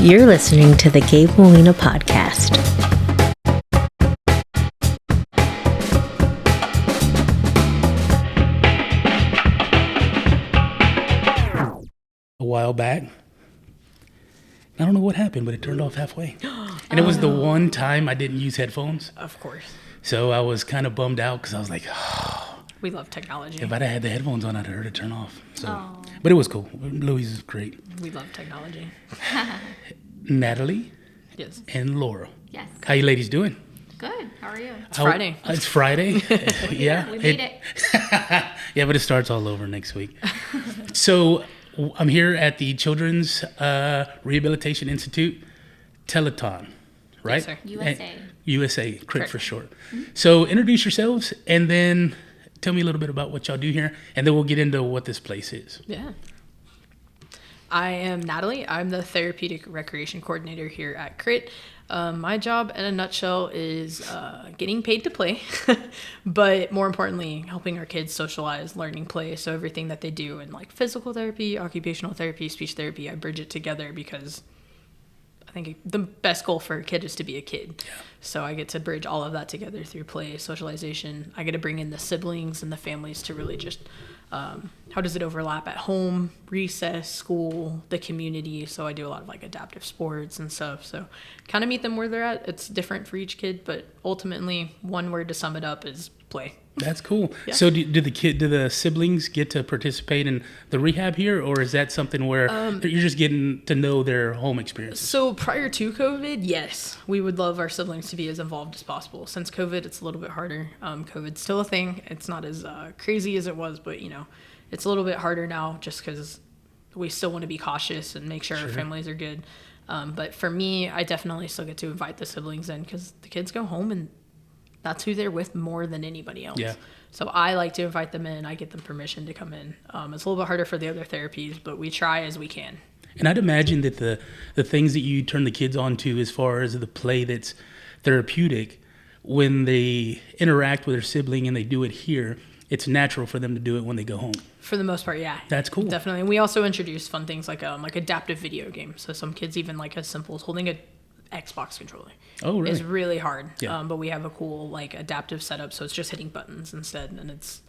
You're listening to the Gabe Molina Podcast. A while back, I don't know what happened, but it turned off halfway. And it was the one time I didn't use headphones. Of course. So I was kind of bummed out because I was like, We love technology. if I'd had the headphones on, I'd heard it turn off. So, but it was cool. Louise is great. We love technology. Natalie Yes. and Laura. Yes. How you ladies doing? Good. How are you? It's Friday. It's Friday. Yeah. We made it. Yeah, but it starts all over next week. So I'm here at the Children's Rehabilitation Institute, Teleton, right? Yes, sir. USA. USA, CRIT Correct. for short. So introduce yourselves and then tell me a little bit about what y'all do here, and then we'll get into what this place is. Yeah. I am Natalie. I'm the therapeutic recreation coordinator here at CRIT. My job in a nutshell is getting paid to play, but more importantly, helping our kids socialize, learning, play. So everything that they do in like physical therapy, occupational therapy, speech therapy, I bridge it together because I think the best goal for a kid is to be a kid. Yeah. So I get to bridge all of that together through play, socialization. I get to bring in the siblings and the families to really just how does it overlap at home, recess, school, the community. So I do a lot of like adaptive sports and stuff. So kind of meet them where they're at. It's different for each kid, but ultimately one word to sum it up is play. That's cool. Yeah. So do the siblings get to participate in the rehab here, or is that something where you're just getting to know their home experiences? So prior to COVID, yes, we would love our siblings to be as involved as possible. Since COVID, it's a little bit harder. COVID's still a thing. It's not as crazy as it was, but it's a little bit harder now just because we still want to be cautious and make sure our families are good. But for me, I definitely still get to invite the siblings in because the kids go home and that's who they're with more than anybody else. Yeah. So I like to invite them in. I get them permission to come in. It's a little bit harder for the other therapies, but we try as we can. And I'd imagine that the things that you turn the kids on to as far as the play that's therapeutic, when they interact with their sibling and they do it here, it's natural for them to do it when they go home. For the most part, yeah. That's cool. Definitely. And we also introduce fun things like adaptive video games. So some kids even like as simple as holding a Xbox controller. Oh, really? Is really hard. Yeah. But we have a cool like adaptive setup, so it's just hitting buttons instead, and it's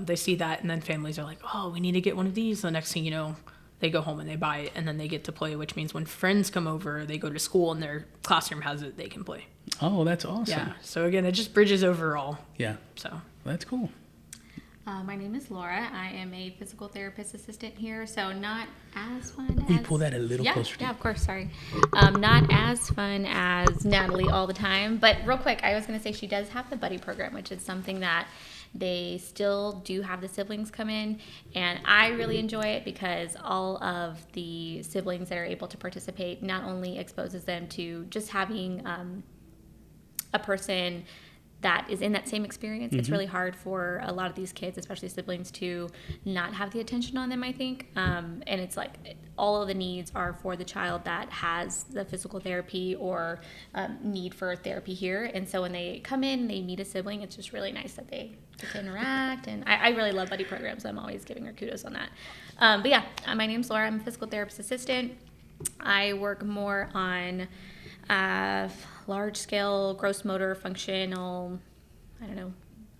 they see that, and then families are like, "Oh, we need to get one of these." The next thing you know, they go home and they buy it, and then they get to play. Which means when friends come over, they go to school and their classroom has it, they can play. Oh, that's awesome. Yeah. So again, it just bridges overall. Yeah. So That's cool. My name is Laura. I am a physical therapist assistant here, so not as fun Will you as... pull that a little closer to Yeah, you? of course, sorry. Not as fun as Natalie all the time, but real quick, I was going to say she does have the buddy program, which is something that they still do have the siblings come in, and I really enjoy it because all of the siblings that are able to participate not only exposes them to just having a person that is in that same experience. It's really hard for a lot of these kids, especially siblings, to not have the attention on them, I think. And it's like all of the needs are for the child that has the physical therapy or need for therapy here. And so when they come in, they meet a sibling, it's just really nice that they get to interact. And I really love buddy programs. I'm always giving her kudos on that. But yeah, my name's Laura. I'm a physical therapist assistant. I work more on large scale gross motor functional,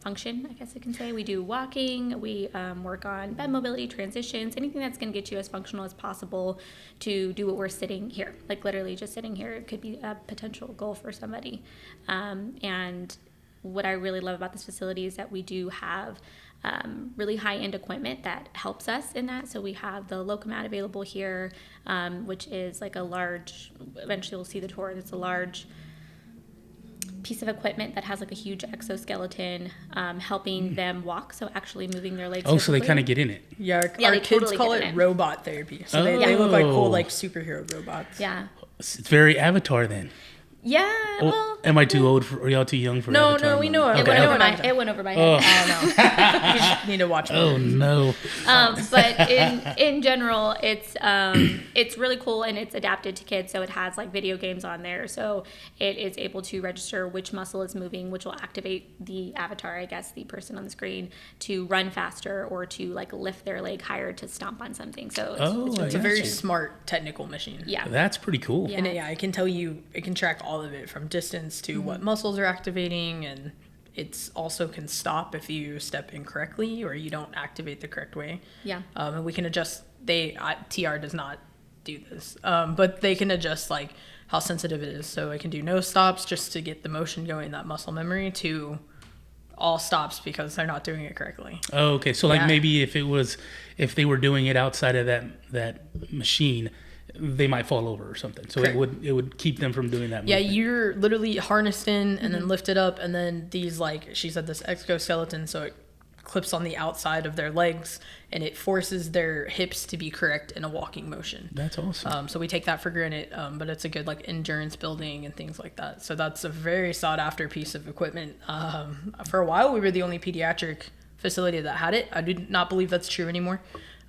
function, I guess I can say. We do walking, we work on bed mobility, transitions, anything that's going to get you as functional as possible to do what we're sitting here, like literally just sitting here. It could be a potential goal for somebody. And what I really love about this facility is that we do have really high-end equipment that helps us in that. So we have the Locomat available here, which is like a large, eventually we'll see the tour, it's a large piece of equipment that has like a huge exoskeleton helping them walk, so actually moving their legs. Oh, so they physically. kind of get in it. yeah, our they kids totally call get it in it. robot therapy. So they look like cool Oh. like superhero robots. Yeah. It's very Avatar then. Yeah, Oh, well, am I too old? Are y'all too young for No, Avatar? we know it Okay. went over my Oh. head. I don't know. You just need to watch Oh movies. no. But in general, it's really cool, and it's adapted to kids. So it has like video games on there, so it is able to register which muscle is moving, which will activate the avatar, I guess, the person on the screen, to run faster or to like lift their leg higher to stomp on something. So It's a very Gotcha. smart technical machine. yeah. That's pretty cool. Yeah. And it can tell you, it can track all of it from distance to what muscles are activating, and it's also can stop if you step incorrectly or you don't activate the correct way. Yeah. And we can adjust, TR does not do this, but they can adjust like how sensitive it is. So it can do no stops just to get the motion going, that muscle memory, to all stops because they're not doing it correctly. Oh, okay. So like Yeah. maybe if they were doing it outside of that machine, they might fall over or something. So Correct. it would keep them from doing that. Yeah, movement. you're literally harnessed in and then lifted up, and then these, like she said, this exoskeleton, so it clips on the outside of their legs and it forces their hips to be correct in a walking motion. That's awesome. So we take that for granted, but it's a good like endurance building and things like that. So that's a very sought after piece of equipment. For a while, we were the only pediatric facility that had it. I do not believe that's true anymore.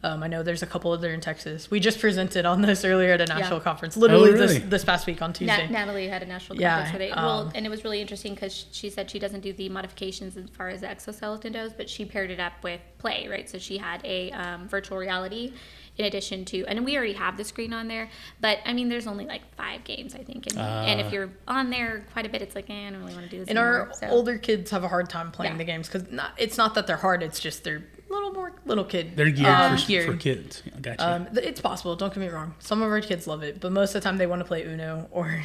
I know there's a couple other in Texas. We just presented on this earlier at a national conference, literally Oh, really? this past week on Tuesday. Natalie had a national Yeah, conference where they, and it was really interesting because she said she doesn't do the modifications as far as the exoskeleton goes, but she paired it up with play, right? So she had a virtual reality in addition to, and we already have the screen on there, but I mean, there's only like 5 games, I think. And if you're on there quite a bit, it's like, I don't really want to do this And anymore. our So, older kids have a hard time playing Yeah. the games because it's not that they're hard, it's just they're little kid. They're geared for kids. I gotcha. It's possible, don't get me wrong. Some of our kids love it, but most of the time they want to play Uno or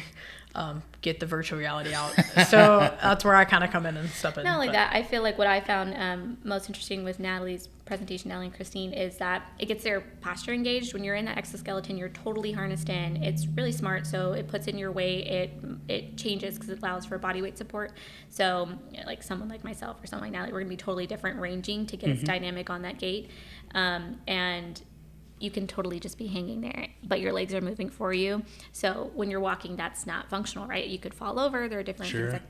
get the virtual reality out. So that's where I kind of come in and step in. not only but- that, I feel like what I found most interesting with Natalie's presentation, Natalie and Christine, is that it gets their posture engaged. When you're in that exoskeleton, you're totally harnessed in. It's really smart, so it puts in your weight. It changes because it allows for body weight support. So like someone like myself or someone like Natalie, we're going to be totally different ranging to get us dynamic on that gait. And you can totally just be hanging there, but your legs are moving for you. So when you're walking, that's not functional, right? You could fall over. There are different Sure. things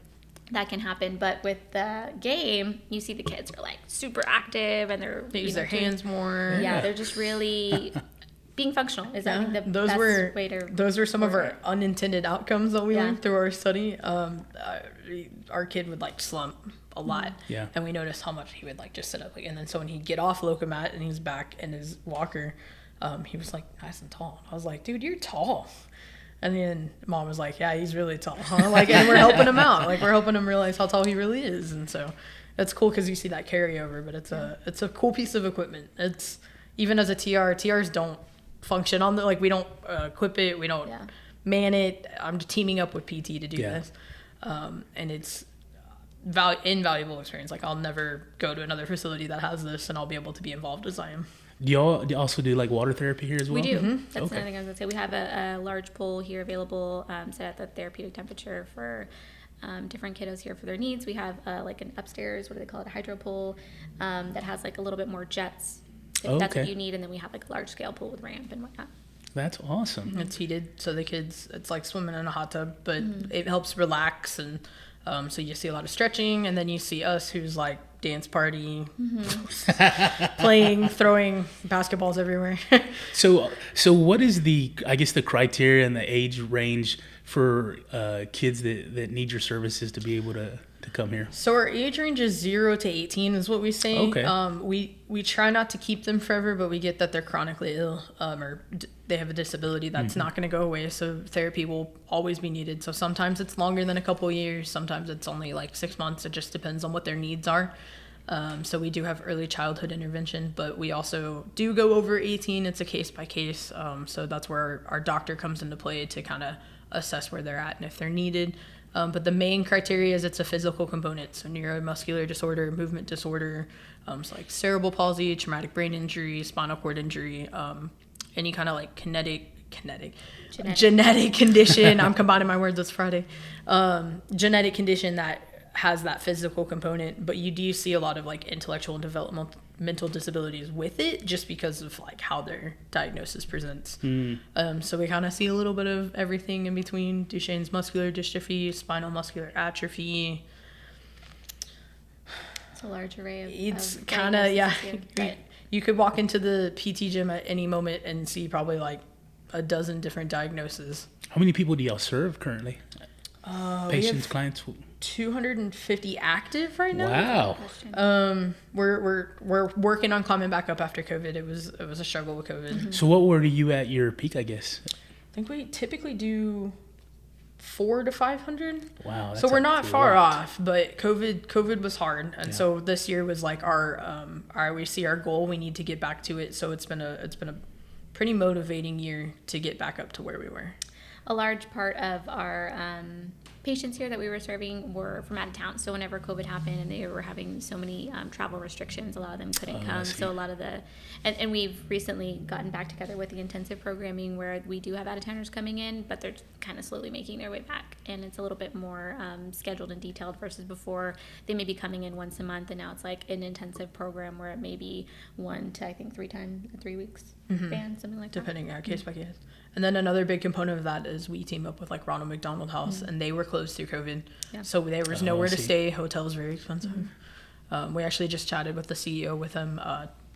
that can happen. But with the game, you see the kids are like super active and They use their doing- hands more. Yeah, they're just really being functional. Is I think the those best were way to those were some of word our it. unintended outcomes that we Yeah. learned through our study. Our kid would like slump a lot, Yeah. and we noticed how much he would like just sit up, and then so when he'd get off Locomat and he's back in his walker, he was like nice and tall. I was like, dude, you're tall. And then mom was like, yeah, he's really tall, huh? Like, and we're helping him out. Like, we're helping him realize how tall he really is. And so it's cool because you see that carryover, but it's a cool piece of equipment. It's, even as a TRs don't function on the, like, we don't equip it. We don't Yeah. man it. I'm teaming up with PT to do Yeah. this. And it's invaluable experience. Like, I'll never go to another facility that has this and I'll be able to be involved as I am. Do you also do like water therapy here as well? We do. That's Okay. another thing I was going to say. We have a large pool here available set at the therapeutic temperature for different kiddos here for their needs. We have like an upstairs, what do they call it, a hydro pool that has like a little bit more jets if that's what Okay. you need. And then we have like a large scale pool with ramp and whatnot. That's awesome. It's heated, so the kids, it's like swimming in a hot tub, but it helps relax. And so you see a lot of stretching, and then you see us who's like dance party, playing, throwing basketballs everywhere. So what is the criteria and the age range for kids that need your services to be able to come here? So our age range is 0 to 18 is what we say. Okay. We try not to keep them forever, but we get that they're chronically ill or they have a disability that's not going to go away. So therapy will always be needed. So sometimes it's longer than a couple of years. Sometimes it's only like 6 months. It just depends on what their needs are. So we do have early childhood intervention, but we also do go over 18. It's a case by case. So that's where our doctor comes into play to kind of assess where they're at and if they're needed. But the main criteria is it's a physical component. So neuromuscular disorder, movement disorder, so like cerebral palsy, traumatic brain injury, spinal cord injury, any kind of like genetic condition. I'm combining my words, it's Friday. Genetic condition that has that physical component, but you do see a lot of like intellectual and mental disabilities with it, just because of like how their diagnosis presents. So we kind of see a little bit of everything in between: Duchenne's muscular dystrophy, spinal muscular atrophy. It's a large array of It's of kind of, yeah. diagnoses here, but You could walk into the PT gym at any moment and see probably like a dozen different diagnoses. How many people do y'all serve currently? Patients, We clients? have 250 active right now. Wow. We're working on climbing back up after COVID. It was a struggle with COVID. So what were you at your peak, I guess? I think we typically do 400 to 500. Wow. So we're not a far lot. off, but COVID was hard, and so this year was like we see our goal. We need to get back to it. So it's been a pretty motivating year to get back up to where we were. a large part of our patients here that we were serving were from out of town. So whenever COVID happened and they were having so many travel restrictions, a lot of them couldn't come. So a lot of and we've recently gotten back together with the intensive programming where we do have out-of-towners coming in, but they're kind of slowly making their way back. And it's a little bit more scheduled and detailed versus before. They may be coming in once a month, and now it's like an intensive program where it may be 1 to, I think, 3 weeks span, something like Depending, that. case by case. And then another big component of that is we team up with like Ronald McDonald House, and they were closed through COVID. Yeah. So there was nowhere to stay. Hotels very expensive. We actually just chatted with the CEO with him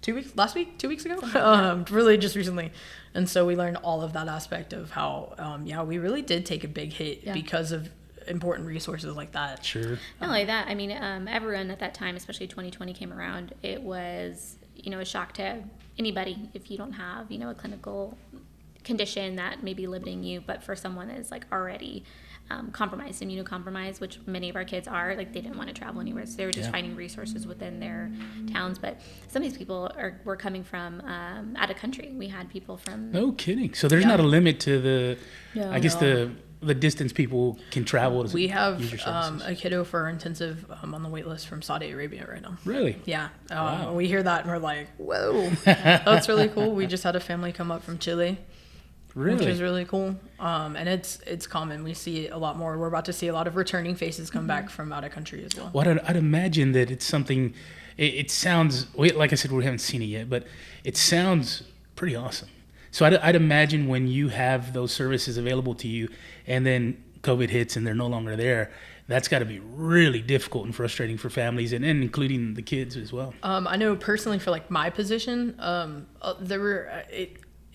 2 weeks ago, really just recently. And so we learned all of that aspect of how, we really did take a big hit because of important resources like that. Sure. Not only that, I mean, everyone at that time, especially 2020 came around, it was, a shock to anybody if you don't have, a clinical condition that may be limiting you, but for someone that is like already compromised, immunocompromised, which many of our kids are, like they didn't want to travel anywhere, so they were just finding resources within their towns. But some of these people were coming from out of country. We had people from No kidding. So there's not a limit to the distance people can travel. We have use your services. a kiddo for intensive on the wait list from Saudi Arabia right now. Really? Yeah. Wow. We hear that and we're like, whoa, that's really cool. We just had a family come up from Chile. Really? Which is really cool. And it's common. We see it a lot more. We're about to see a lot of returning faces come back from out of country as well. Well, I'd imagine that it's something, it sounds, like I said, we haven't seen it yet, but it sounds pretty awesome. So I'd imagine when you have those services available to you and then COVID hits and they're no longer there, that's got to be really difficult and frustrating for families and including the kids as well. I know personally for like my position,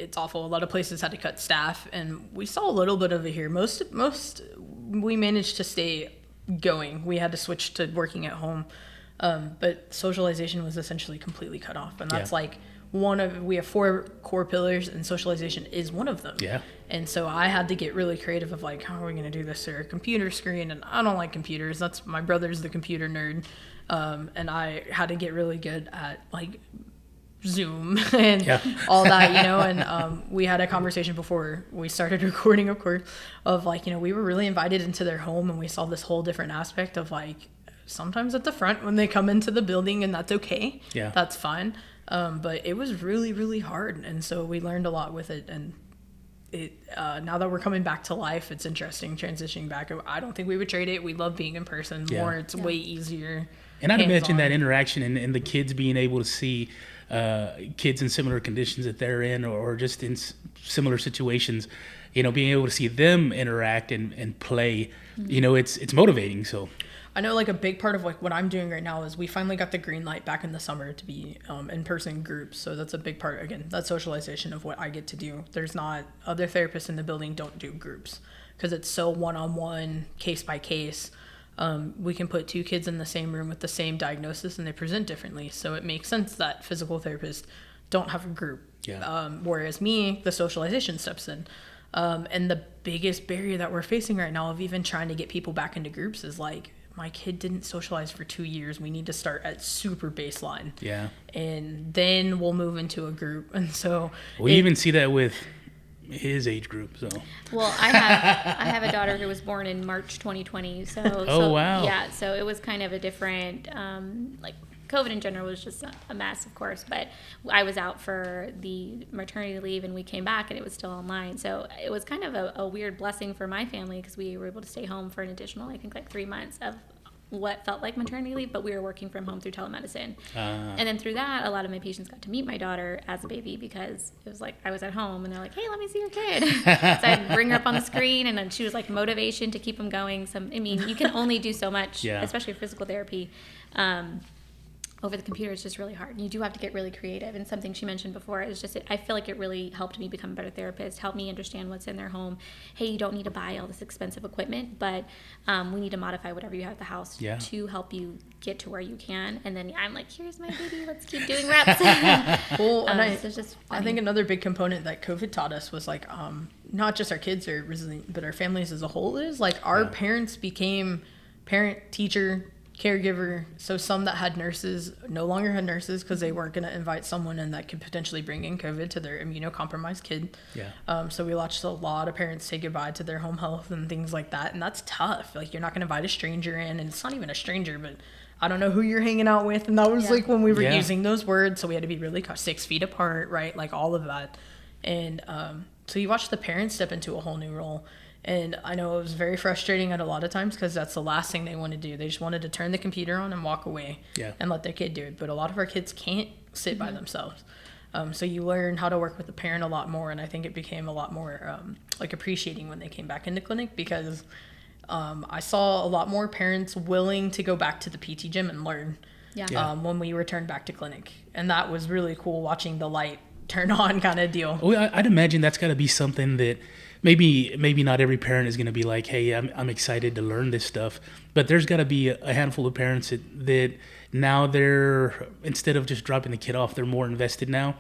it's awful. A lot of places had to cut staff, and we saw a little bit of it here. Most we managed to stay going. We had to switch to working at home, but socialization was essentially completely cut off, and that's like we have 4 core pillars, and socialization is one of them. Yeah. And so I had to get really creative of like, how are we going to do this through a computer screen? And I don't like computers. That's my brother's the computer nerd, and I had to get really good at like Zoom and all that, and we had a conversation before we started recording, of course, of like, we were really invited into their home, and we saw this whole different aspect of like sometimes at the front when they come into the building, and that's okay. Yeah, that's fine. But it was really, really hard, and so we learned a lot with it. And it now that we're coming back to life, it's interesting transitioning back. I don't think we would trade it. We love being in person more. It's way easier. And I'd imagine that interaction and the kids being able to see kids in similar conditions that they're in, or just in similar situations, being able to see them interact and play, it's motivating. So I know like a big part of like what I'm doing right now is we finally got the green light back in the summer to be in-person groups. So that's a big part, again, that's socialization of what I get to do. There's not, other therapists in the building don't do groups because it's so one-on-one, case by case. We can put 2 kids in the same room with the same diagnosis and they present differently. So it makes sense that physical therapists don't have a group. Whereas me, the socialization steps in. And the biggest barrier that we're facing right now of even trying to get people back into groups is like, my kid didn't socialize for 2 years. We need to start at super baseline. Yeah. And then we'll move into a group. And so we even see that with his age group. So well, I have a daughter who was born in March 2020. So wow. Yeah, so it was kind of a different like COVID in general was just a mess, of course, but I was out for the maternity leave and we came back and it was still online. So it was kind of a weird blessing for my family because we were able to stay home for an additional, I think, like 3 months of what felt like maternity leave, but we were working from home through telemedicine. And then through that, a lot of my patients got to meet my daughter as a baby because it was like I was at home and they're like, hey, let me see your kid. So I'd bring her up on the screen, and then she was like motivation to keep them going. You can only do so much, especially physical therapy. Over the computer is just really hard. And you do have to get really creative. And something she mentioned before is just, I feel like it really helped me become a better therapist, helped me understand what's in their home. Hey, you don't need to buy all this expensive equipment, but we need to modify whatever you have at the house to help you get to where you can. And then I'm like, here's my baby, let's keep doing reps. Well, and so it's just funny. I think another big component that COVID taught us was like, not just our kids are resilient, but our families as a whole is like our parents became parent, teacher, caregiver. So some that had nurses no longer had nurses because they weren't going to invite someone in that could potentially bring in COVID to their immunocompromised kid. So we watched a lot of parents say goodbye to their home health and things like that, and that's tough. Like, you're not going to invite a stranger in, and it's not even a stranger, but I don't know who you're hanging out with. And that was like when we were using those words, so we had to be really 6 feet apart, right? Like all of that. And so you watch the parents step into a whole new role. And I know it was very frustrating at a lot of times because that's the last thing they want to do. They just wanted to turn the computer on and walk away and let their kid do it. But a lot of our kids can't sit by themselves. So you learn how to work with the parent a lot more. And I think it became a lot more like appreciating when they came back into clinic because I saw a lot more parents willing to go back to the PT gym and learn when we returned back to clinic. And that was really cool, watching the light turn on kind of deal. Well, I'd imagine that's got to be something that maybe not every parent is going to be like, hey, I'm excited to learn this stuff. But there's got to be a handful of parents that now they're, instead of just dropping the kid off, they're more invested now.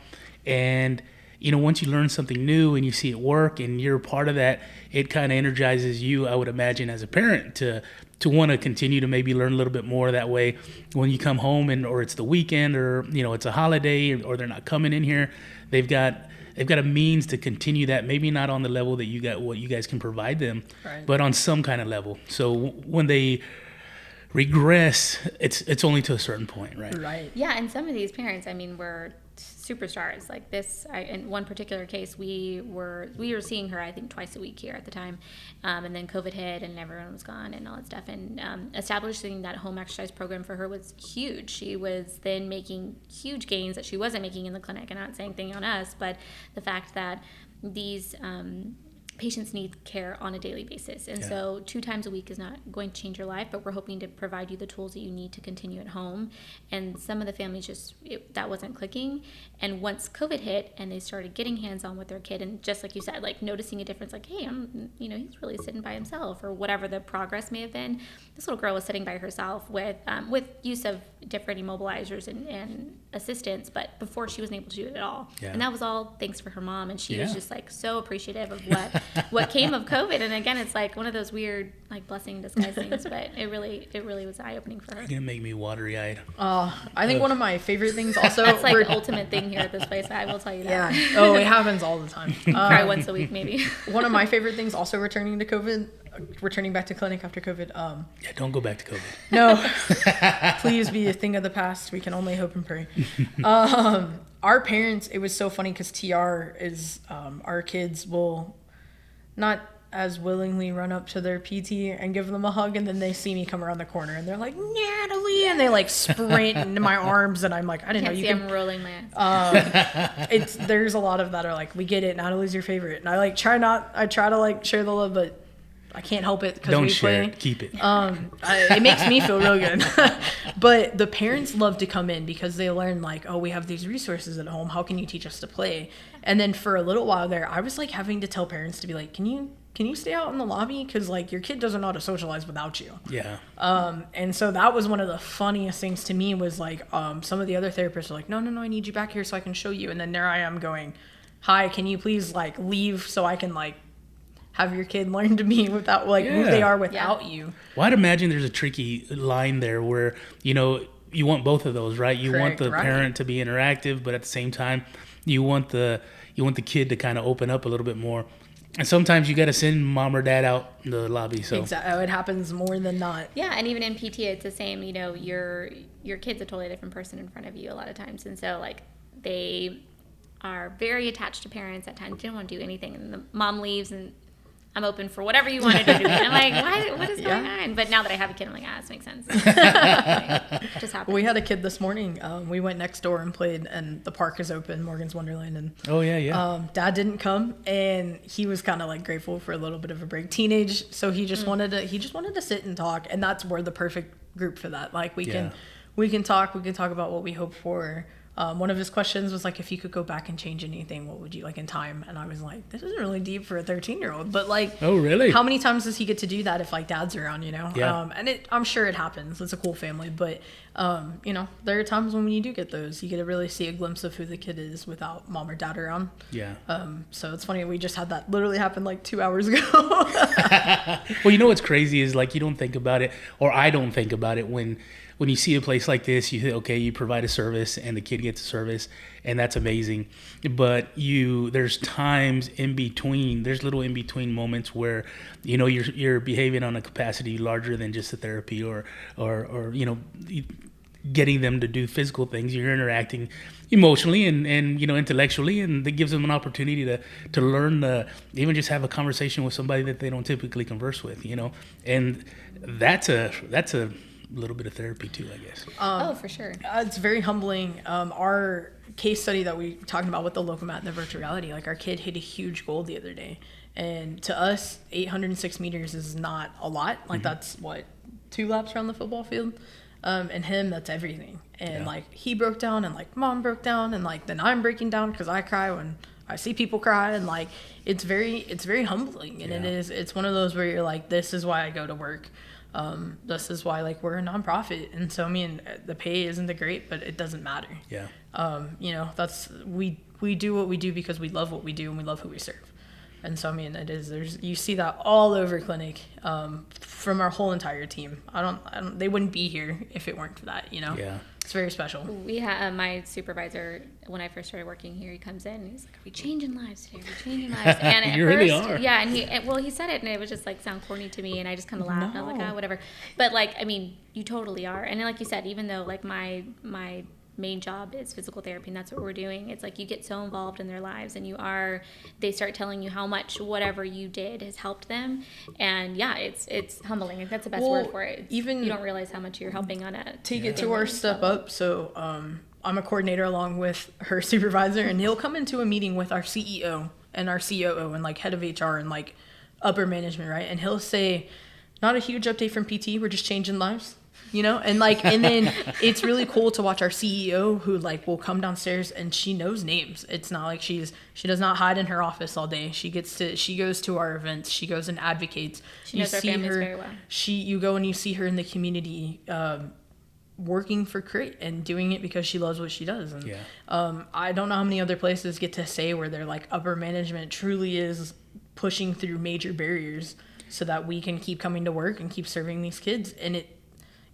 And, once you learn something new and you see it work and you're a part of that, it kind of energizes you, I would imagine, as a parent to want to continue to maybe learn a little bit more. That way, when you come home or it's the weekend or, it's a holiday or they're not coming in here, they've got a means to continue that, maybe not on the level that what you guys can provide them, but on some kind of level. So when they regress, it's only to a certain point, right? Right. Yeah, and some of these parents, were superstars. Like this, in one particular case, we were seeing her, I think, twice a week here at the time, and then COVID hit and everyone was gone and all that stuff. And establishing that home exercise program for her was huge. She was then making huge gains that she wasn't making in the clinic. And not saying anything on us, but the fact that these patients need care on a daily basis. And so 2 times a week is not going to change your life, but we're hoping to provide you the tools that you need to continue at home. And some of the families that wasn't clicking. And once COVID hit and they started getting hands-on with their kid, and just like you said, like noticing a difference, like, hey, he's really sitting by himself, or whatever the progress may have been. This little girl was sitting by herself with use of different immobilizers and assistance, but before she wasn't able to do it at all. And that was all thanks for her mom. And she was just like so appreciative of what came of COVID. And again, it's like one of those weird like blessing in disguise things, but it really was eye-opening for her. You're gonna make me watery-eyed. I think one of my favorite things also that's like the ultimate thing here at this place, I will tell you that. It happens all the time. Probably once a week maybe. One of my favorite things also returning back to clinic after COVID. Don't go back to COVID. No, please be a thing of the past. We can only hope and pray. Our parents, it was so funny because TR is, our kids will not as willingly run up to their PT and give them a hug, and then they see me come around the corner and they're like, Natalie, and they like sprint into my arms, and I'm like, I didn't know you could. I'm rolling my eyes. There's a lot of that are like, we get it, Natalie's your favorite, and I try to like share the love, but I can't help it because we share play. it. Keep it. It makes me feel real good. But the parents love to come in because they learn like, oh, we have these resources at home. How can you teach us to play? And then for a little while there, I was like having to tell parents to be like, can you stay out in the lobby? Because like your kid doesn't know how to socialize without you. Yeah. And so that was one of the funniest things to me was like, some of the other therapists were like, no, I need you back here so I can show you. And then there I am going, hi, can you please like leave so I can like have your kid learn to be without like who they are without you. Well, I'd imagine there's a tricky line there where, you want both of those, right? You want the parent to be interactive, but at the same time, you want the kid to kind of open up a little bit more. And sometimes you got to send mom or dad out in the lobby. So exactly, it happens more than not. Yeah, and even in PT, it's the same. Your kid's a totally different person in front of you a lot of times, and so like they are very attached to parents at times. They don't want to do anything, and the mom leaves, and I'm open for whatever you want to do to me. And I'm like, what is going on? But now that I have a kid, I'm like, this makes sense. Just happens. We had a kid this morning. We went next door and played, and the park is open, Morgan's Wonderland. And Dad didn't come, and he was kind of like grateful for a little bit of a break. Teenage, so he just wanted to sit and talk, and that's where the perfect group for that. Like we can talk about what we hope for. One of his questions was like, if you could go back and change anything, what would you like in time? And I was like, this is really deep for a 13-year-old, but like, oh really? How many times does he get to do that if like Dad's around, you know? Yeah. And I'm sure it happens. It's a cool family, but you know, there are times when you do get those, you get to really see a glimpse of who the kid is without mom or dad around. Yeah. So it's funny, we just had that literally happen like 2 hours ago. Well, you know what's crazy is like, you don't think about it, or I don't think about it when you see a place like this. You think, okay, you provide a service and the kid gets a service, and that's amazing. But there's times in between, there's little in between moments where, you know, you're behaving on a capacity larger than just the therapy or you know, getting them to do physical things. You're interacting emotionally and you know, intellectually, and it gives them an opportunity to learn, even just have a conversation with somebody that they don't typically converse with, you know. And that's a little bit of therapy too, I guess. For sure. It's very humbling. Our case study that we talked about with the Locomat and the virtual reality, like our kid hit a huge goal the other day, and to us 806 meters is not a lot. Like that's what, 2 laps around the football field, and him, that's everything. And like he broke down, and like mom broke down, and like then I'm breaking down because I cry when I see people cry, and like it's very humbling. And it's one of those where you're like, this is why I go to work. This is why like we're a nonprofit, and so I mean the pay isn't the great, but it doesn't matter. You know, that's we do what we do because we love what we do and we love who we serve. And so I mean you see that all over clinic, from our whole entire team. I don't they wouldn't be here if it weren't for that, you know. It's very special. We have my supervisor, when I first started working here, he comes in and he's like, are we changing lives today? Are we changing lives? And at You first, really are. Yeah, and he said it, and it was just like sound corny to me, and I just kind of laughed. No. I was like, whatever. But like, I mean, you totally are. And then, like you said, even though like my main job is physical therapy, and that's what we're doing, it's like you get so involved in their lives, and they start telling you how much whatever you did has helped them. And it's humbling. That's the best word for it. Even you don't realize how much you're helping on a take it to our step up. So I'm a coordinator along with her supervisor, and he'll come into a meeting with our CEO and our COO and like head of HR and like upper management, right? And he'll say, not a huge update from PT, we're just changing lives. You know, and like, and then it's really cool to watch our CEO who like will come downstairs and she knows names. It's not like she does not hide in her office all day. She goes to our events. She goes and advocates. She knows our families very well. You go and you see her in the community, working for CRIT and doing it because she loves what she does. And I don't know how many other places get to say where their like upper management truly is pushing through major barriers so that we can keep coming to work and keep serving these kids. And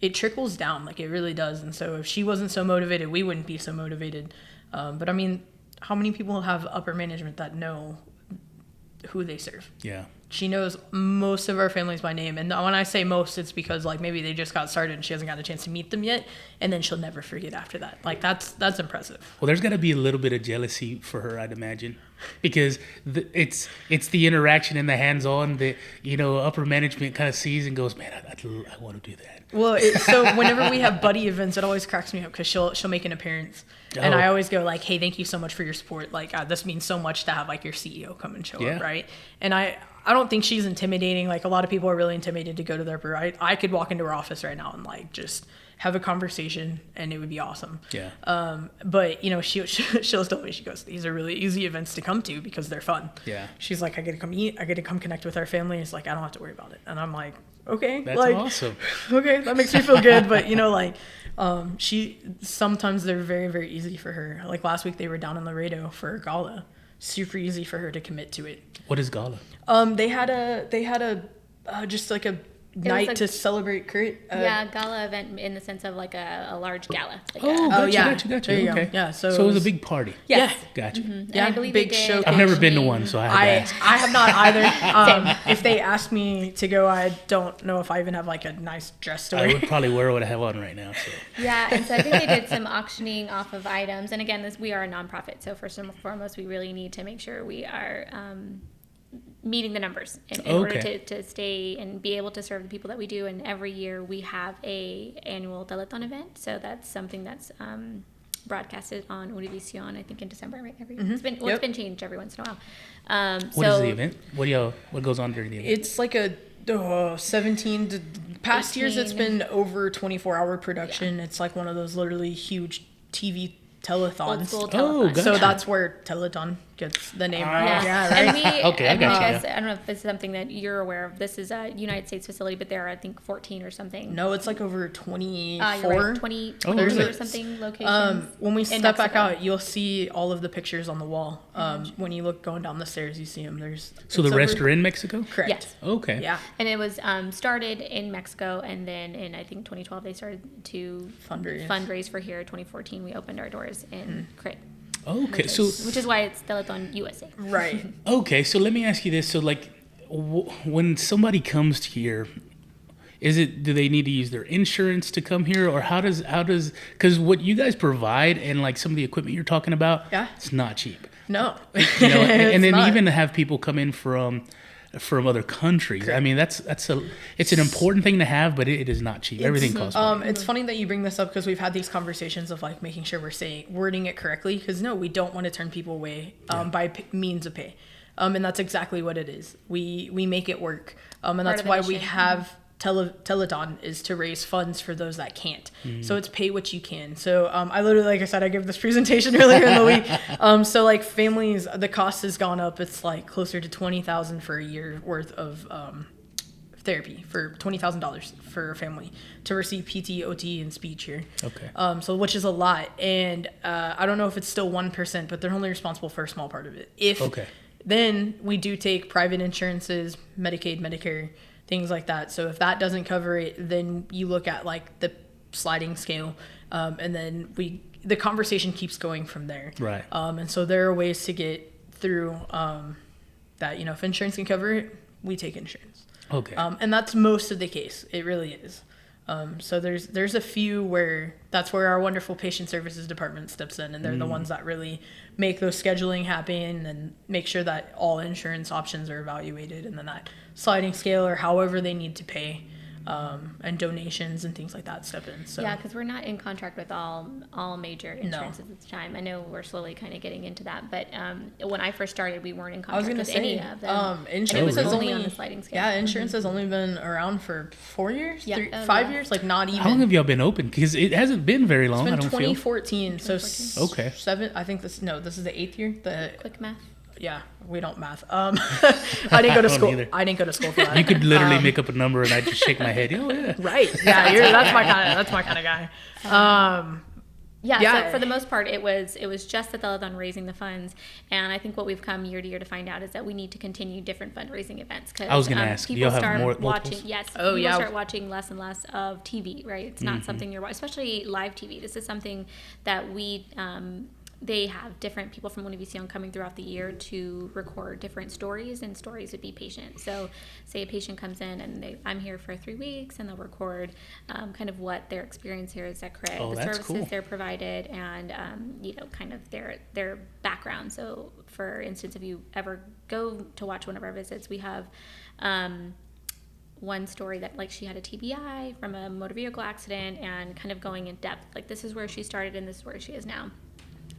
it trickles down, like it really does. And so if she wasn't so motivated, we wouldn't be so motivated. But I mean, how many people have upper management that know who they serve? Yeah. She knows most of our families by name. And when I say most, it's because like maybe they just got started and she hasn't got a chance to meet them yet. And then she'll never forget after that. Like that's impressive. Well, there's got to be a little bit of jealousy for her, I'd imagine, because it's the interaction and the hands-on that, you know, upper management kind of sees and goes, man, I want to do that. Well, so whenever we have buddy events, it always cracks me up because she'll make an appearance. And I always go like, hey, thank you so much for your support. Like this means so much to have like your CEO come and show up, right? And I don't think she's intimidating. Like a lot of people are really intimidated to go to their right. I could walk into her office right now and like just have a conversation and it would be awesome. Yeah. But you know, she'll tell me, she goes, these are really easy events to come to because they're fun. Yeah. She's like, I get to come eat, I get to come connect with our family. It's like, I don't have to worry about it. And I'm like, okay, that's like, awesome. Okay, that makes me feel good. But you know, like, sometimes they're very, very easy for her. Like last week they were down in Laredo for a gala. Super easy for her to commit to it. What is gala? They had a just like a night to celebrate CRIT. Gala event in the sense of like a large gala. Like gotcha. There you okay. go. Yeah, so it was a big party. Yes. Yeah, gotcha. Mm-hmm. Yeah, I believe big show. I've never been to one, so I have not either. If they asked me to go, I don't know if I even have like a nice dress to wear. I would probably wear what I have on right now. So. Yeah, and so I think they did some auctioning off of items. And again, we are a nonprofit, so first and foremost, we really need to make sure we are meeting the numbers in order to stay and be able to serve the people that we do. And every year we have a annual Teleton event. So that's something that's broadcasted on Univision, I think in December, right? Every year. It's been changed every once in a while. What is the event? What goes on during the event? It's like a 17 to past 18. years. It's been over 24-hour production. It's like one of those literally huge TV telethons. Old school Oh, telethon. gotcha. So that's where Teleton gets the name, right? Yeah, right. and we, Okay, I and got I you, guess, I don't know if this is something that you're aware of. This is a United States facility, but there are, I think, 14 or something. No, it's like over 24. You're right, 20 Oh, really? or something locations. When we in step back Mexico. out, you'll see all of the pictures on the wall. When you look going down the stairs, you see them. So the rest are in Mexico? Correct. Yes. Okay. Yeah. And it was started in Mexico, and then in, I think, 2012, they started to fundraise for here. 2014, we opened our doors in Crit. Okay. Which is why it's TeletonUSA. Right. Okay, so let me ask you this. So, like, when somebody comes here, do they need to use their insurance to come here, or how does, because what you guys provide and like some of the equipment you're talking about, it's not cheap. No. You know, and then not. even to have people come in from other countries. I mean, it's an important thing to have, but it is not cheap. Everything costs money. It's funny that you bring this up because we've had these conversations of like making sure we're wording it correctly. Because no, we don't want to turn people away by means of pay, and that's exactly what it is. We make it work, and that's why we have Teleton is to raise funds for those that can't. So it's pay what you can. So I literally, like I said, I gave this presentation earlier in the week. So like families, the cost has gone up. It's like closer to $20,000 for a year worth of therapy, for $20,000 for a family to receive PT, OT, and speech here. Okay. So which is a lot. And I don't know if it's still 1%, but they're only responsible for a small part of it. Then we do take private insurances, Medicaid, Medicare, things like that. So if that doesn't cover it, then you look at like the sliding scale, and then the conversation keeps going from there. Right. And so there are ways to get through that. You know, if insurance can cover it, we take insurance. Okay. And that's most of the case. It really is. So there's a few where that's where our wonderful patient services department steps in, and they're the ones that really make those scheduling happen and make sure that all insurance options are evaluated, and then that sliding scale or however they need to pay, and donations and things like that step in. So Yeah, because we're not in contract with all major insurances at the time. I know we're slowly kind of getting into that, but when I first started, we weren't in contract with any of them. Insurance and it was has only on the sliding scale. Yeah, insurance has only been around for 4 years, 5 years, like not even. How long have y'all been open? Because it hasn't been very long. It's been I don't 2014, so Okay. 7. I think this is the 8th year. Quick math. Yeah, we don't math. I didn't go to school. either. I didn't go to school for that. You could literally make up a number and I just shake my head. Oh yeah. Right. Yeah, that's my kind of guy. So for the most part, it was just the telethon raising the funds, and I think what we've come year to year to find out is that we need to continue different fundraising events. Cause, I was going to ask, do people y'all have start more watching. multiples? Yes, Oh, people yeah. start watching less and less of TV. Right, it's not something you're watching, especially live TV. This is something that we. They have different people from Univision coming throughout the year to record different stories, and stories would be patients. So say a patient comes in and I'm here for 3 weeks, and they'll record kind of what their experience here is at CRIT, the services cool. they're provided, and kind of their background. So for instance, if you ever go to watch one of our visits, we have one story that like she had a TBI from a motor vehicle accident, and kind of going in depth, like this is where she started and this is where she is now.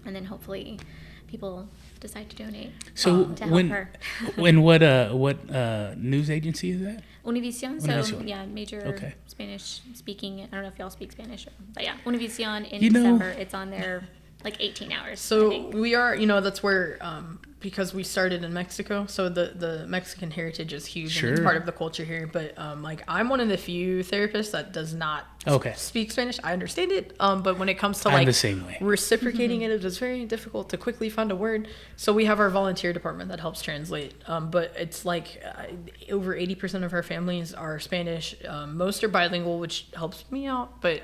And then hopefully people decide to donate So to help her. what news agency is that? Univision, so Univision. yeah, major Okay. Spanish speaking. I don't know if y'all speak Spanish, but yeah, Univision in You know- December. It's on there like 18 hours. I So think. we are, that's where, because we started in Mexico, so the Mexican heritage is huge and it's Sure. part of the culture here. But like I'm one of the few therapists that does not speak Spanish. I understand it, but when it comes to I'm like the same way. reciprocating it is very difficult to quickly find a word. So we have our volunteer department that helps translate. But it's like over 80% of our families are Spanish. Most are bilingual, which helps me out. But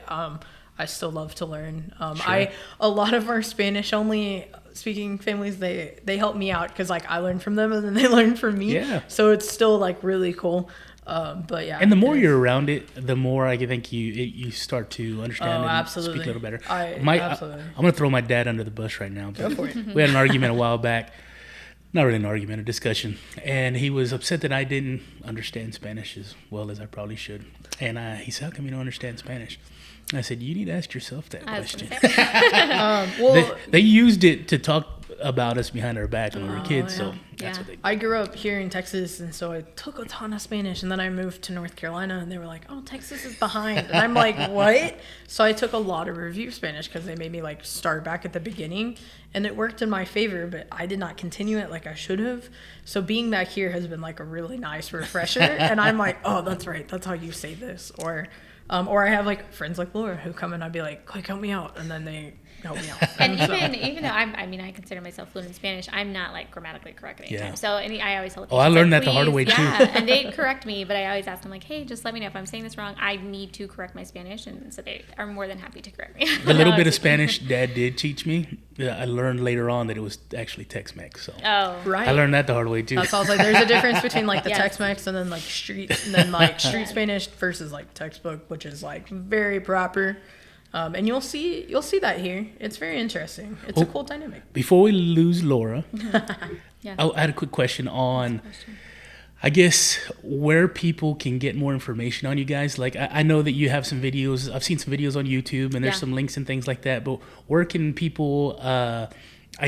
I still love to learn. A lot of our Spanish only speaking families, they help me out because like I learn from them and then they learn from me. Yeah. So it's still like really cool. But yeah. And the more you're around it, the more I think you start to understand and absolutely. speak a little better. Absolutely. I'm going to throw my dad under the bus right now. Go for it. We had an argument a while back. not really an argument, a discussion. And he was upset that I didn't understand Spanish as well as I probably should. And he said, how come you don't understand Spanish? And I said, you need to ask yourself that question. They used it to talk about us behind our back when we were kids. So that's what they did. I grew up here in Texas, and so I took a ton of Spanish, and then I moved to North Carolina, and they were like, oh, Texas is behind. And I'm like, what? So I took a lot of review Spanish because they made me like start back at the beginning, and it worked in my favor, but I did not continue it like I should have. So being back here has been like a really nice refresher, and I'm like, oh, that's right. That's how you say this. Or I have like friends like Laura who come and I'd be like, quick, help me out. And then they help me out. And even though I consider myself fluent in Spanish, I'm not like grammatically correct at any time. So I always tell the I learned that the hard way too. And they correct me, but I always ask them like, hey, just let me know if I'm saying this wrong. I need to correct my Spanish, and so they are more than happy to correct me. The little bit of Spanish Dad did teach me, I learned later on that it was actually Tex-Mex. So right. I learned that the hard way too. That's all I was like, there's a difference between like the Tex-Mex and then like street Spanish versus like textbook, which is like very proper. And you'll see that here. It's very interesting. It's a cool dynamic. Before we lose Laura, I had a quick question on, I guess, where people can get more information on you guys. Like, I know that you have some videos. I've seen some videos on YouTube, and there's some links and things like that. But where can people, I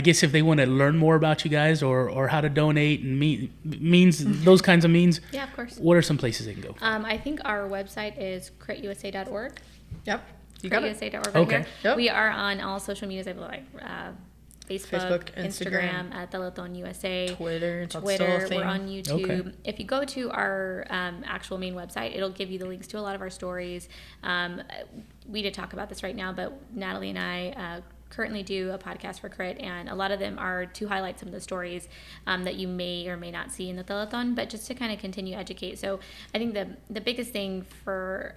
guess, if they want to learn more about you guys or how to donate and those kinds of means? Yeah, of course. What are some places they can go? I think our website is creatusa.org. Yep. You got it. creatusa.org Okay. Here. Yep. We are on all social medias, I believe, Facebook, Instagram, at TeletonUSA, Twitter. We're on YouTube. Okay. If you go to our actual main website, it'll give you the links to a lot of our stories. We did talk about this right now, but Natalie and I currently do a podcast for Crit, and a lot of them are to highlight some of the stories that you may or may not see in the Teleton, but just to kind of continue to educate. So I think the biggest thing for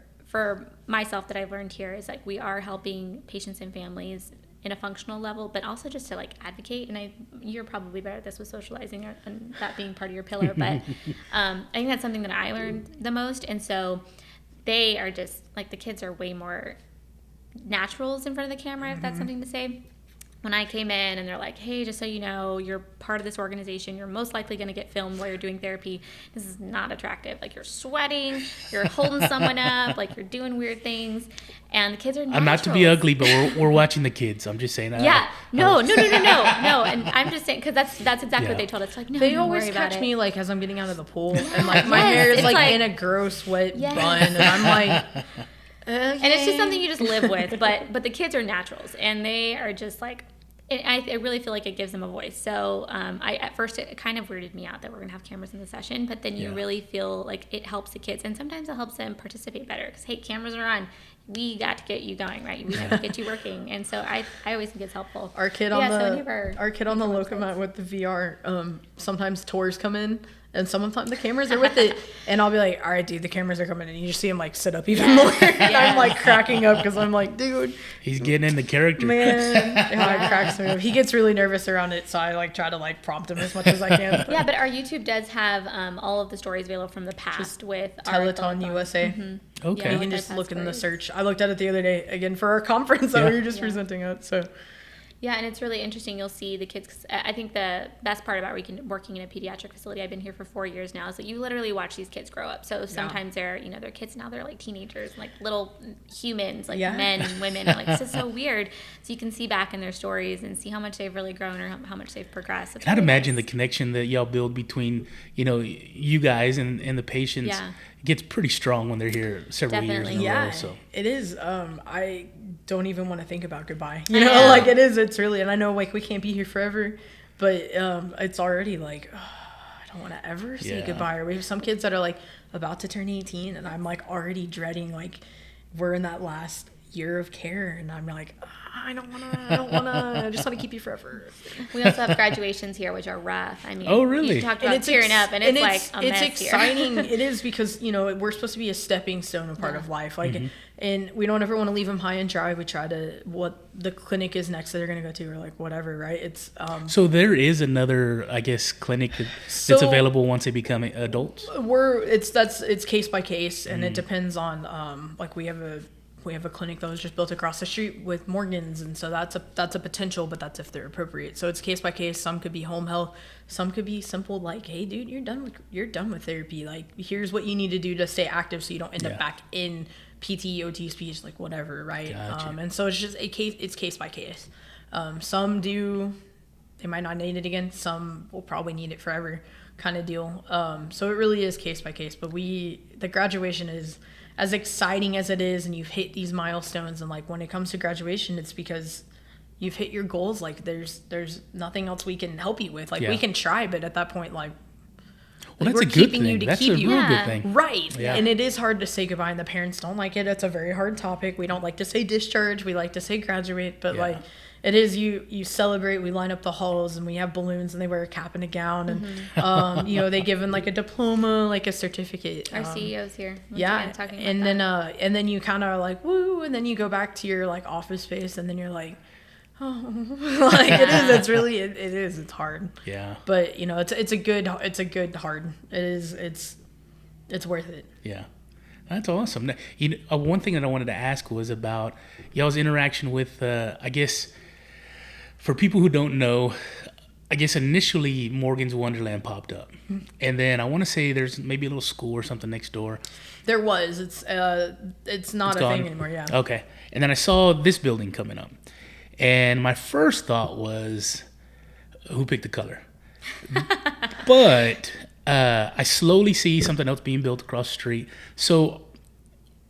myself that I've learned here is like we are helping patients and families in a functional level, but also just to like advocate. And you're probably better at this with socializing and that being part of your pillar, but I think that's something that I learned the most. And so they are just like, the kids are way more naturals in front of the camera, if that's something to say. When I came in and they're like, hey, just so you know, you're part of this organization, you're most likely going to get filmed while you're doing therapy. This is not attractive. Like, you're sweating, you're holding someone up, like, you're doing weird things. And the kids are naturals. I'm not to be ugly, but we're watching the kids. I'm just saying. Yeah. No. And I'm just saying, because that's exactly what they told us. Like, no, they don't always worry about catch it. me, like, as I'm getting out of the pool. And, like, my hair is, like, in a gross, wet bun. And I'm like... Okay. And it's just something you just live with, but the kids are naturals, and they are just like, I really feel like it gives them a voice. So at first it kind of weirded me out that we're gonna have cameras in the session, but then you really feel like it helps the kids, and sometimes it helps them participate better because, hey, cameras are on, we got to get you going, right? We have to get you working, and so I always think it's helpful. Our kid on the Locomat with the VR, sometimes tours come in. And sometimes the cameras are with it. And I'll be like, all right, dude, the cameras are coming in. And you just see him, like, sit up even more. And I'm, like, cracking up because I'm like, dude. He's getting in the character. Man. It cracks me up. He gets really nervous around it. So I, like, try to, like, prompt him as much as I can. But our YouTube does have all of the stories available from the past just with TeletonUSA. Mm-hmm. Okay. Yeah, you can just look in the search. I looked at it the other day, again, for our conference that we were just presenting at. So... Yeah, and it's really interesting. You'll see the kids. I think the best part about working in a pediatric facility, I've been here for 4 years now, is that you literally watch these kids grow up. So sometimes they're kids now, they're like teenagers, like little humans, like men and women. And like, this is so weird. So you can see back in their stories and see how much they've really grown or how much they've progressed. I'd imagine the connection that y'all build between, you guys and the patients gets pretty strong when they're here several years in a row. So it is. I don't even want to think about goodbye. Like it's really, and I know like we can't be here forever, but it's already like, I don't want to ever say goodbye. Or we have some kids that are like about to turn 18, and I'm like already dreading, like we're in that last year of care, and I'm like, I don't want to, I just want to keep you forever. We also have graduations here, which are rough. I mean, oh, really? You talked about tearing up, and it's like a mess. It's exciting. It is, because, we're supposed to be a stepping stone, a part of life. Like, and we don't ever want to leave them high and dry. We try to, what the clinic is next that they're going to go to, or like whatever, right? It's, so there is another, I guess, clinic that's available once they become adults? It's case by case, and it depends on, like we have a we have a clinic that was just built across the street with Morgan's, and so that's a potential, but that's if they're appropriate. So it's case by case. Some could be home health, some could be simple, like, hey dude, you're done with therapy, like here's what you need to do to stay active so you don't end up back in PT, OT, speech, like whatever, right? Gotcha. And so it's just it's case by case. Some they might not need it again, some will probably need it forever, kind of deal. So it really is case by case, but the graduation is as exciting as it is, and you've hit these milestones, and like when it comes to graduation, it's because you've hit your goals. Like there's nothing else we can help you with. Like we can try, but at that point, like, well, that's we're a good keeping thing. you to That's keep a you. real good thing. Right. Yeah. And it is hard to say goodbye, and the parents don't like it. It's a very hard topic. We don't like to say discharge. We like to say graduate, but like it is, you celebrate. We line up the halls, and we have balloons, and they wear a cap and a gown, and you know, they give them like a diploma, like a certificate. Our CEO's here. Yeah. Talking about And then you kind of are like, woo, and then you go back to your like office space, and then you're like, oh, like it is. It's really it is. It's hard. Yeah. But you know, it's a good hard. It is. It's worth it. Yeah. That's awesome. Now, one thing that I wanted to ask was about y'all's interaction with, I guess, for people who don't know, I guess initially Morgan's Wonderland popped up. And then I want to say there's maybe a little school or something next door. There was. It's not a gone. thing anymore, yeah. Okay. And then I saw this building coming up. And my first thought was, who picked the color? But I slowly see something else being built across the street. So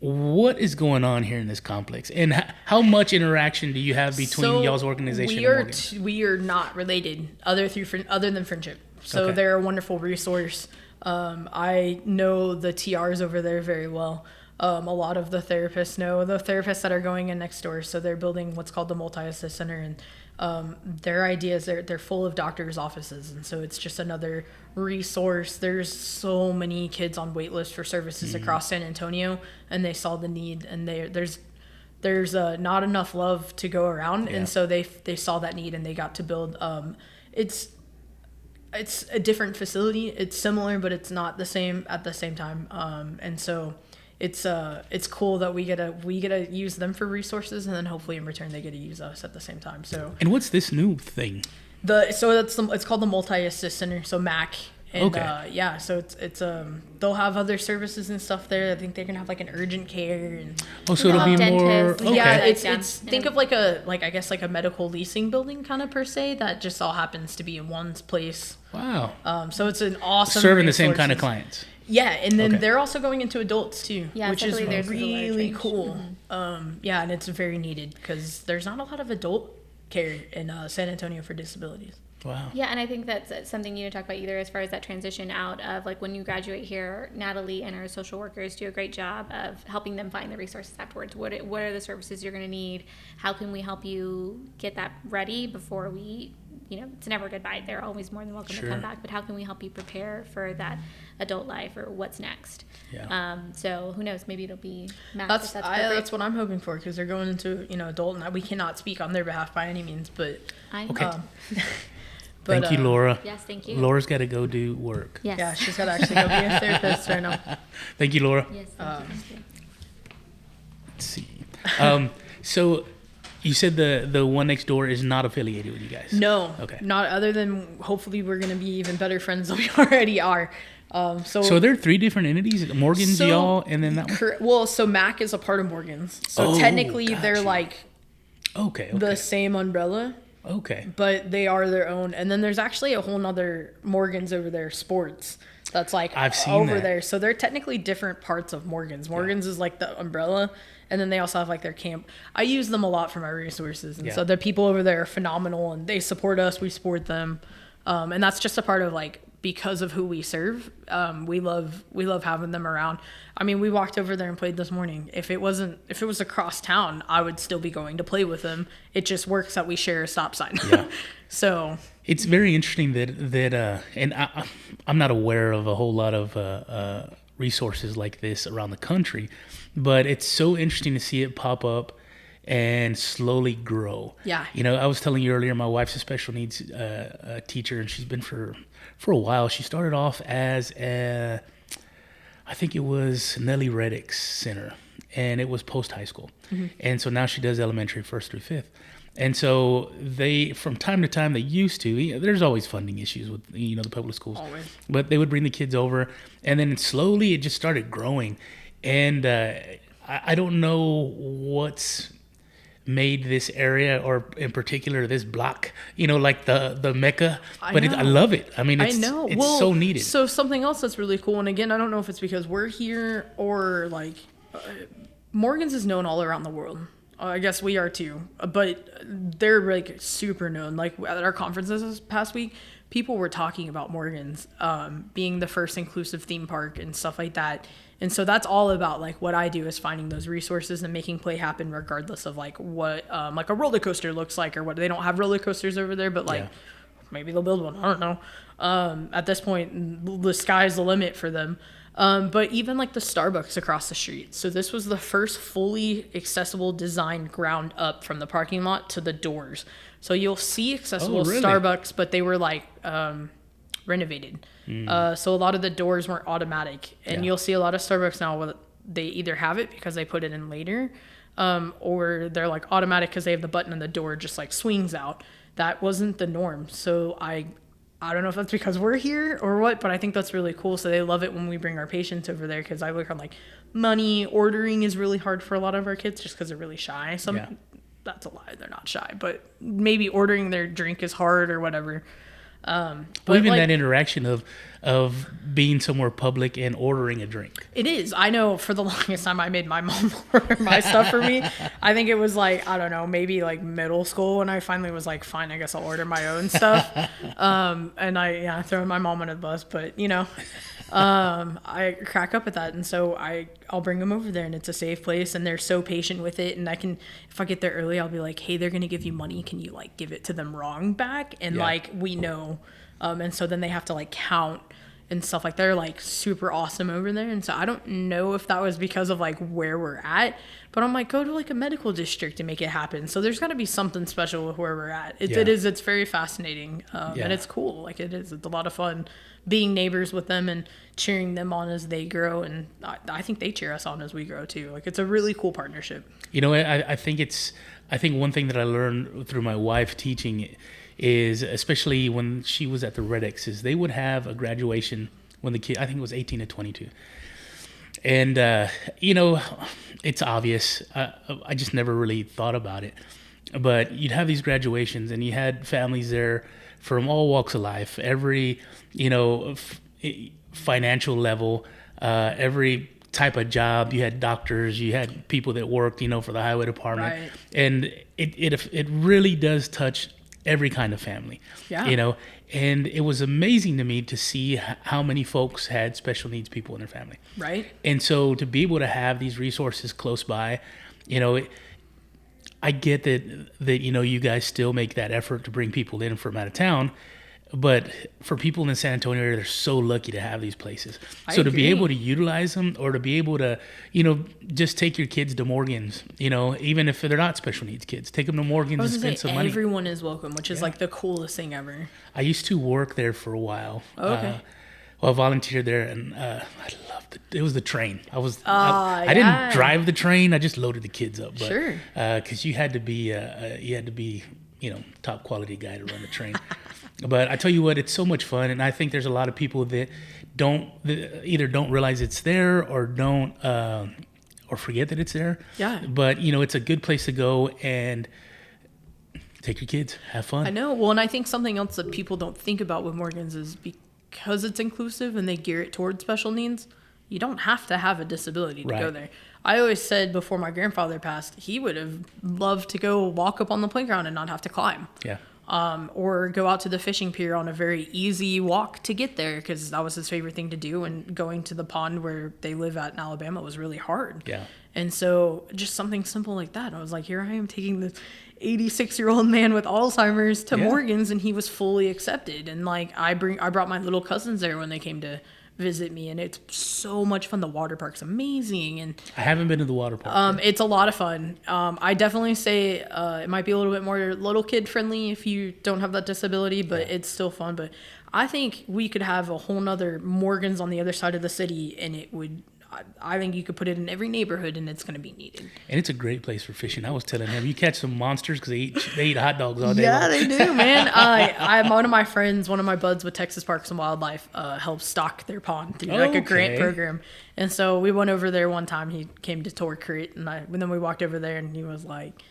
what is going on here in this complex? And how much interaction do you have between y'all's organization and Morgan's? We are not related other than friendship. So Okay. they're a wonderful resource. I know the TRs over there very well. A lot of the therapists know the therapists that are going in next door. So they're building what's called the multi-assist center, and their ideas, they're full of doctors' offices, and so it's just another resource. There's so many kids on wait lists for services across San Antonio, and they saw the need, and there's not enough love to go around, and so they saw that need, and they got to build. It's a different facility. It's similar, but it's not the same at the same time. And so it's cool that we get to use them for resources, and then hopefully in return they get to use us at the same time. So And what's this new thing? it's called the multi-assist center. So MAC. And, Okay. So it's they'll have other services and stuff there. I think they're gonna have like an urgent care and So it'll be more. dentists. Okay. yeah, Okay. it's think of like I guess like a medical leasing building kind of per se that just all happens to be in one place. Wow. So it's an awesome Serving the same kind of resources. clients. Yeah, and then Okay. they're also going into adults too, Yeah, which is luckily theirs is a large really range. cool. Yeah, and it's very needed because there's not a lot of adult care in San Antonio for disabilities. Wow. Yeah, and I think that's something you need to talk about either as far as that transition out of like when you graduate here, Natalie and our social workers do a great job of helping them find the resources afterwards. What are the services you're going to need? How can we help you get that ready before we, it's never goodbye. They're always more than welcome to come back, but how can we help you prepare for that adult life or what's next? Yeah. So who knows, maybe it'll be Max. That's what I'm hoping for because they're going into adult, and we cannot speak on their behalf by any means, but Okay. but, Thank you, Laura. Yes, thank you. Laura's got to go do work. Yes. yeah, she's got to actually go be a therapist right now. Thank you, Laura. Yes, thank you. Let's see. So you said the one next door is not affiliated with you guys. No, Okay. not other than hopefully we're going to be even better friends than we already are. So there are 3 different entities: Morgan's, y'all, and then that one. Well, so MAC is a part of Morgan's. So Oh, technically they're gotcha. like Okay. the same umbrella, Okay. but they are their own. And then there's actually a whole nother Morgan's over there, sports. That's like I've seen over that. there. So they're technically different parts of Morgan's. Morgan's is like the umbrella, and then they also have like their camp. I use them a lot for my resources, and Yeah. so the people over there are phenomenal, and they support us. We support them, and that's just a part of like because of who we serve. We love having them around. I mean, we walked over there and played this morning. If it was across town, I would still be going to play with them. It just works that we share a stop sign. Yeah. So It's very interesting that and I'm not aware of a whole lot of resources like this around the country, but it's so interesting to see it pop up and slowly grow. Yeah. I was telling you earlier, my wife's a special needs teacher, and she's been for a while. She started off as I think it was Nellie Reddick's center. and it was post high school. And so now she does elementary 1st through 5th. And so they, from time to time, they used to, there's always funding issues with, the public schools. Always. But they would bring the kids over, and then slowly it just started growing. And I don't know what's made this area, or in particular this block, like the mecca, but I love it. I mean, it's so needed. So something else that's really cool, and again, I don't know if it's because we're here or like Morgan's is known all around the world. I guess we are too, but they're like super known. Like at our conferences this past week, people were talking about Morgan's being the first inclusive theme park and stuff like that. And so that's all about like what I do is finding those resources and making play happen regardless of like what like a roller coaster looks like, or what. They don't have roller coasters over there, but like maybe they'll build one. I don't know. At this point, the sky's the limit for them. But even like the Starbucks across the street. So this was the first fully accessible design ground up from the parking lot to the doors. So you'll see accessible Starbucks, but they were like renovated. So a lot of the doors weren't automatic. And you'll see a lot of Starbucks now where they either have it because they put it in later, or they're like automatic because they have the button and the door just like swings out. That wasn't the norm. So I don't know if that's because we're here or what, but I think that's really cool. So they love it when we bring our patients over there, because I look on like money ordering is really hard for a lot of our kids just because they're really shy. That's a lie. They're not shy, but maybe ordering their drink is hard or whatever. But even like, that interaction of being somewhere public and ordering a drink. It is. I know for the longest time I made my mom order my stuff for me. I think it was like, I don't know, maybe like middle school when I finally was like, fine, I guess I'll order my own stuff. And I throw my mom under the bus, but I crack up at that. And so I'll bring them over there, and it's a safe place, and they're so patient with it. And if I get there early, I'll be like, hey, they're going to give you money. Can you like give it to them wrong back? And like, we know. And so then they have to like count and stuff. Like they're like super awesome over there. And so I don't know if that was because of like where we're at, but I'm like, go to like a medical district and make it happen. So there's got to be something special with where we're at. It's very fascinating. And it's cool. Like it's a lot of fun being neighbors with them and cheering them on as they grow. And I think they cheer us on as we grow too. Like it's a really cool partnership. I think one thing that I learned through my wife teaching is, especially when she was at the Red X, is they would have a graduation when the kid, I think it was 18 to 22. And, it's obvious. I just never really thought about it. But you'd have these graduations, and you had families there from all walks of life, every, financial level, every type of job. You had doctors, you had people that worked, for the highway department. Right. And it really does touch every kind of family, and it was amazing to me to see how many folks had special needs people in their family. Right. And so to be able to have these resources close by, I get that, you guys still make that effort to bring people in from out of town, but for people in the San Antonio area, they're so lucky to have these places. So to be able to utilize them, or to be able to, just take your kids to Morgan's, even if they're not special needs kids, take them to Morgan's and spend some money. Everyone is welcome, which is like the coolest thing ever. I used to work there for a while. Oh, okay. I volunteered there, and I loved it. It was the train. I didn't drive the train. I just loaded the kids up. But, sure. Because you had to be top quality guy to run the train. But I tell you what, it's so much fun, and I think there's a lot of people that either don't realize it's there, or don't or forget that it's there. Yeah. But it's a good place to go and take your kids, have fun. I know. Well, and I think something else that people don't think about with Morgan's is because it's inclusive and they gear it towards special needs, you don't have to have a disability to go there. I always said before my grandfather passed, he would have loved to go walk up on the playground and not have to climb. Yeah. Or go out to the fishing pier on a very easy walk to get there, because that was his favorite thing to do. And going to the pond where they live at in Alabama was really hard. Yeah. And so just something simple like that. I was like, here I am taking this 86-year-old man with Alzheimer's to Morgan's, and he was fully accepted. And like I brought my little cousins there when they came to visit me, and it's so much fun. The water park's amazing, and I haven't been to the water park. It's a lot of fun. I definitely say it might be a little bit more little kid friendly if you don't have that disability, but it's still fun. But I think we could have a whole nother Morgan's on the other side of the city, and I think you could put it in every neighborhood and it's going to be needed. And it's a great place for fishing. I was telling him, you catch some monsters because they eat hot dogs all day Yeah, long. they do, man. I'm one of my friends, one of my buds with Texas Parks and Wildlife, helps stock their pond through like a grant program. And so we went over there one time. He came to tour Crit, and then we walked over there, and he was like,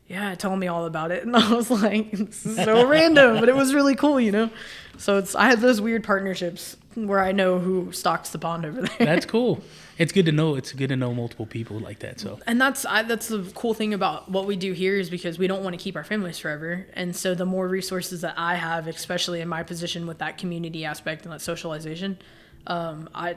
yeah, tell me all about it. And I was like, this is so random, but it was really cool, you know? So I have those weird partnerships where I know who stocks the pond over there. That's cool. It's good to know. It's good to know multiple people like that. So, and that's the cool thing about what we do here is because we don't want to keep our families forever. And so the more resources that I have, especially in my position with that community aspect and that socialization, I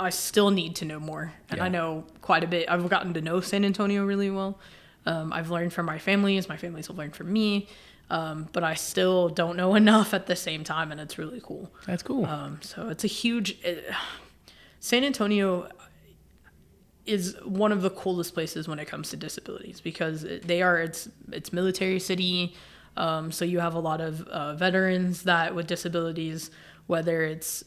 still need to know more. And I know quite a bit. I've gotten to know San Antonio really well. I've learned from my families have learned from me. But I still don't know enough at the same time, and it's really cool. That's cool. So it's a huge... San Antonio is one of the coolest places when it comes to disabilities because it's military city. So you have a lot of veterans that with disabilities, whether it's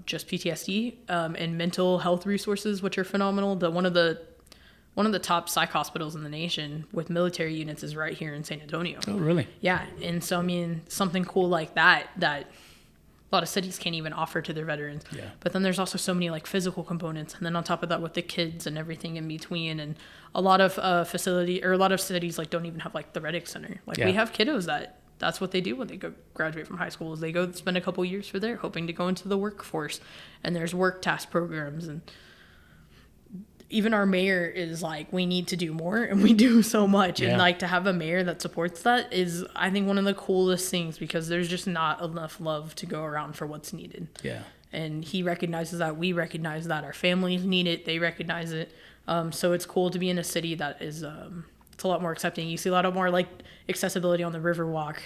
just PTSD and mental health resources, which are phenomenal. One of the top psych hospitals in the nation with military units is right here in San Antonio. Oh, really? Yeah. And so, I mean, something cool like that a lot of cities can't even offer to their veterans. Yeah. But then there's also so many like physical components. And then on top of that with the kids and everything in between. And a lot of a lot of cities like don't even have like the Reddick Center. Like we have kiddos that's what they do when they go graduate from high school is they go spend a couple years for there hoping to go into the workforce. And there's work task programs and even our mayor is like, we need to do more, and we do so much. Yeah. And like to have a mayor that supports that is, I think, one of the coolest things because there's just not enough love to go around for what's needed. Yeah. And he recognizes that. We recognize that. Our families need it. They recognize it. So it's cool to be in a city that is, it's a lot more accepting. You see a lot more like accessibility on the Riverwalk.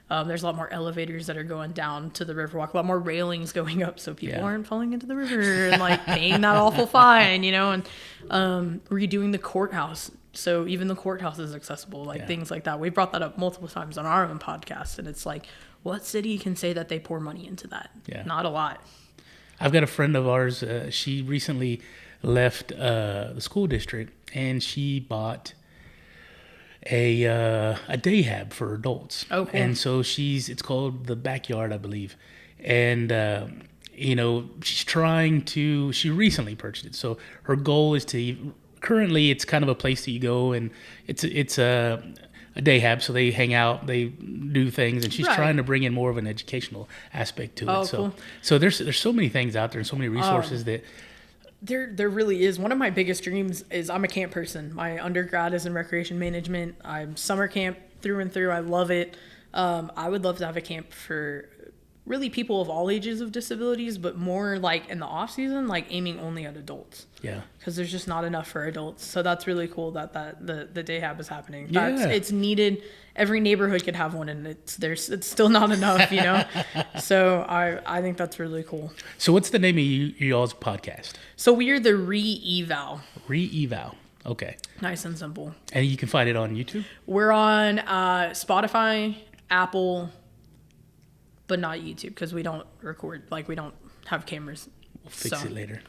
There's a lot more elevators that are going down to the Riverwalk, a lot more railings going up so people aren't falling into the river and like paying that awful fine, you know, and redoing the courthouse. So even the courthouse is accessible, like things like that. We brought that up multiple times on our own podcast. And it's like, what city can say that they pour money into that? Yeah. Not a lot. I've got a friend of ours. She recently left the school district and she bought a day hab for adults. Oh, cool. And so it's called the Backyard, I believe. And, she recently purchased it. So her goal is currently it's kind of a place that you go and it's a day hab. So they hang out, they do things, and she's trying to bring in more of an educational aspect to it. So, cool. So there's so many things out there and so many resources that, There really is. One of my biggest dreams is I'm a camp person. My undergrad is in recreation management. I'm summer camp through and through. I love it. I would love to have a camp for really people of all ages of disabilities, but more like in the off season, like aiming only at adults. Yeah. Because there's just not enough for adults. So that's really cool that the day hab is happening. It's needed. Every neighborhood could have one, and it's still not enough, you know. So I think that's really cool. So what's the name of y'all's podcast? So we are the Re-Eval. Re-Eval. Okay. Nice and simple. And you can find it on YouTube? We're on Spotify, Apple, but not YouTube because we don't record, like we don't have cameras. We'll fix it later.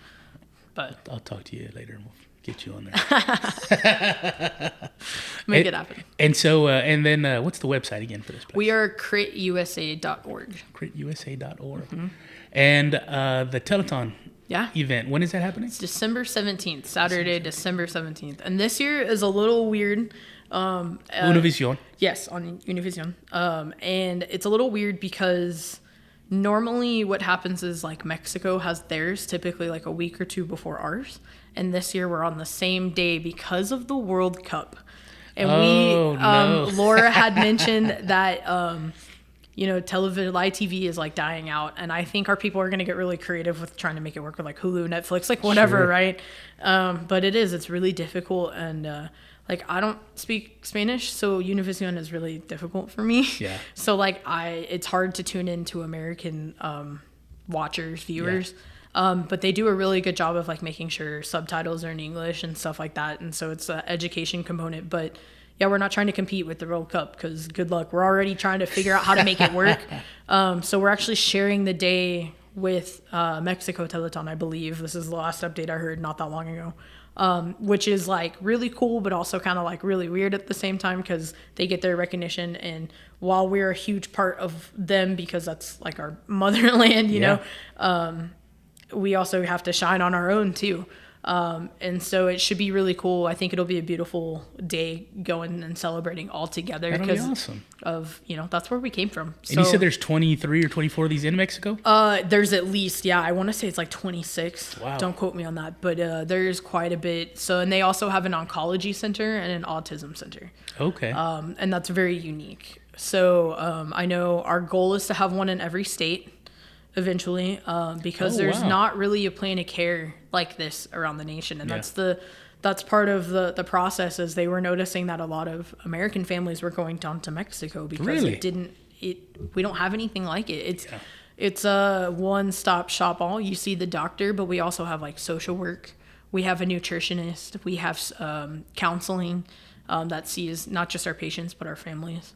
But I'll talk to you later and we'll get you on there. Make it happen. And so, and then what's the website again for this place? We are critusa.org. critusa.org. Mm-hmm. And the Teleton event, when is that happening? It's December 17th, Saturday, December 17th. And this year is a little weird. Univision. Yes, on Univision. And it's a little weird because normally what happens is like Mexico has theirs typically like a week or two before ours. And this year we're on the same day because of the World Cup. And Laura had mentioned that, television, live TV is like dying out. And I think our people are going to get really creative with trying to make it work with like Hulu, Netflix, like whatever, right? But it's really difficult. And, I don't speak Spanish, so Univision is really difficult for me. Yeah. So it's hard to tune into American viewers. Yeah. But they do a really good job of like making sure subtitles are in English and stuff like that. And so it's an education component. But yeah, we're not trying to compete with the World Cup because good luck. We're already trying to figure out how to make it work. So we're actually sharing the day with Mexico Teleton, I believe. This is the last update I heard not that long ago. Which is like really cool, but also kind of like really weird at the same time because they get their recognition. And while we're a huge part of them because that's like our motherland, you know, we also have to shine on our own too. And so it should be really cool. I think it'll be a beautiful day going and celebrating all together because awesome. of, you know, that's where we came from. And you said there's 23 or 24 of these in Mexico? There's at least, I want to say it's like 26. Wow. Don't quote me on that, but there's quite a bit. So, and they also have an oncology center and an autism center. Okay. And that's very unique. So, I know our goal is to have one in every state eventually, because there's not really a plan of care like this around the nation. And that's part of the process is they were noticing that a lot of American families were going down to Mexico because we don't have anything like it. It's a one-stop shop all. You see the doctor, but we also have like social work. We have a nutritionist. We have counseling that sees not just our patients, but our families.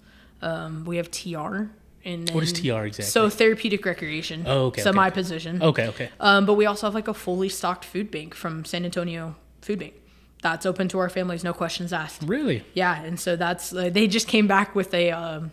We have TR. What is TR exactly? So therapeutic recreation. Oh, okay. So my position. Okay. But we also have like a fully stocked food bank from San Antonio Food Bank. That's open to our families, no questions asked. Really? Yeah, and so that's they just came back with a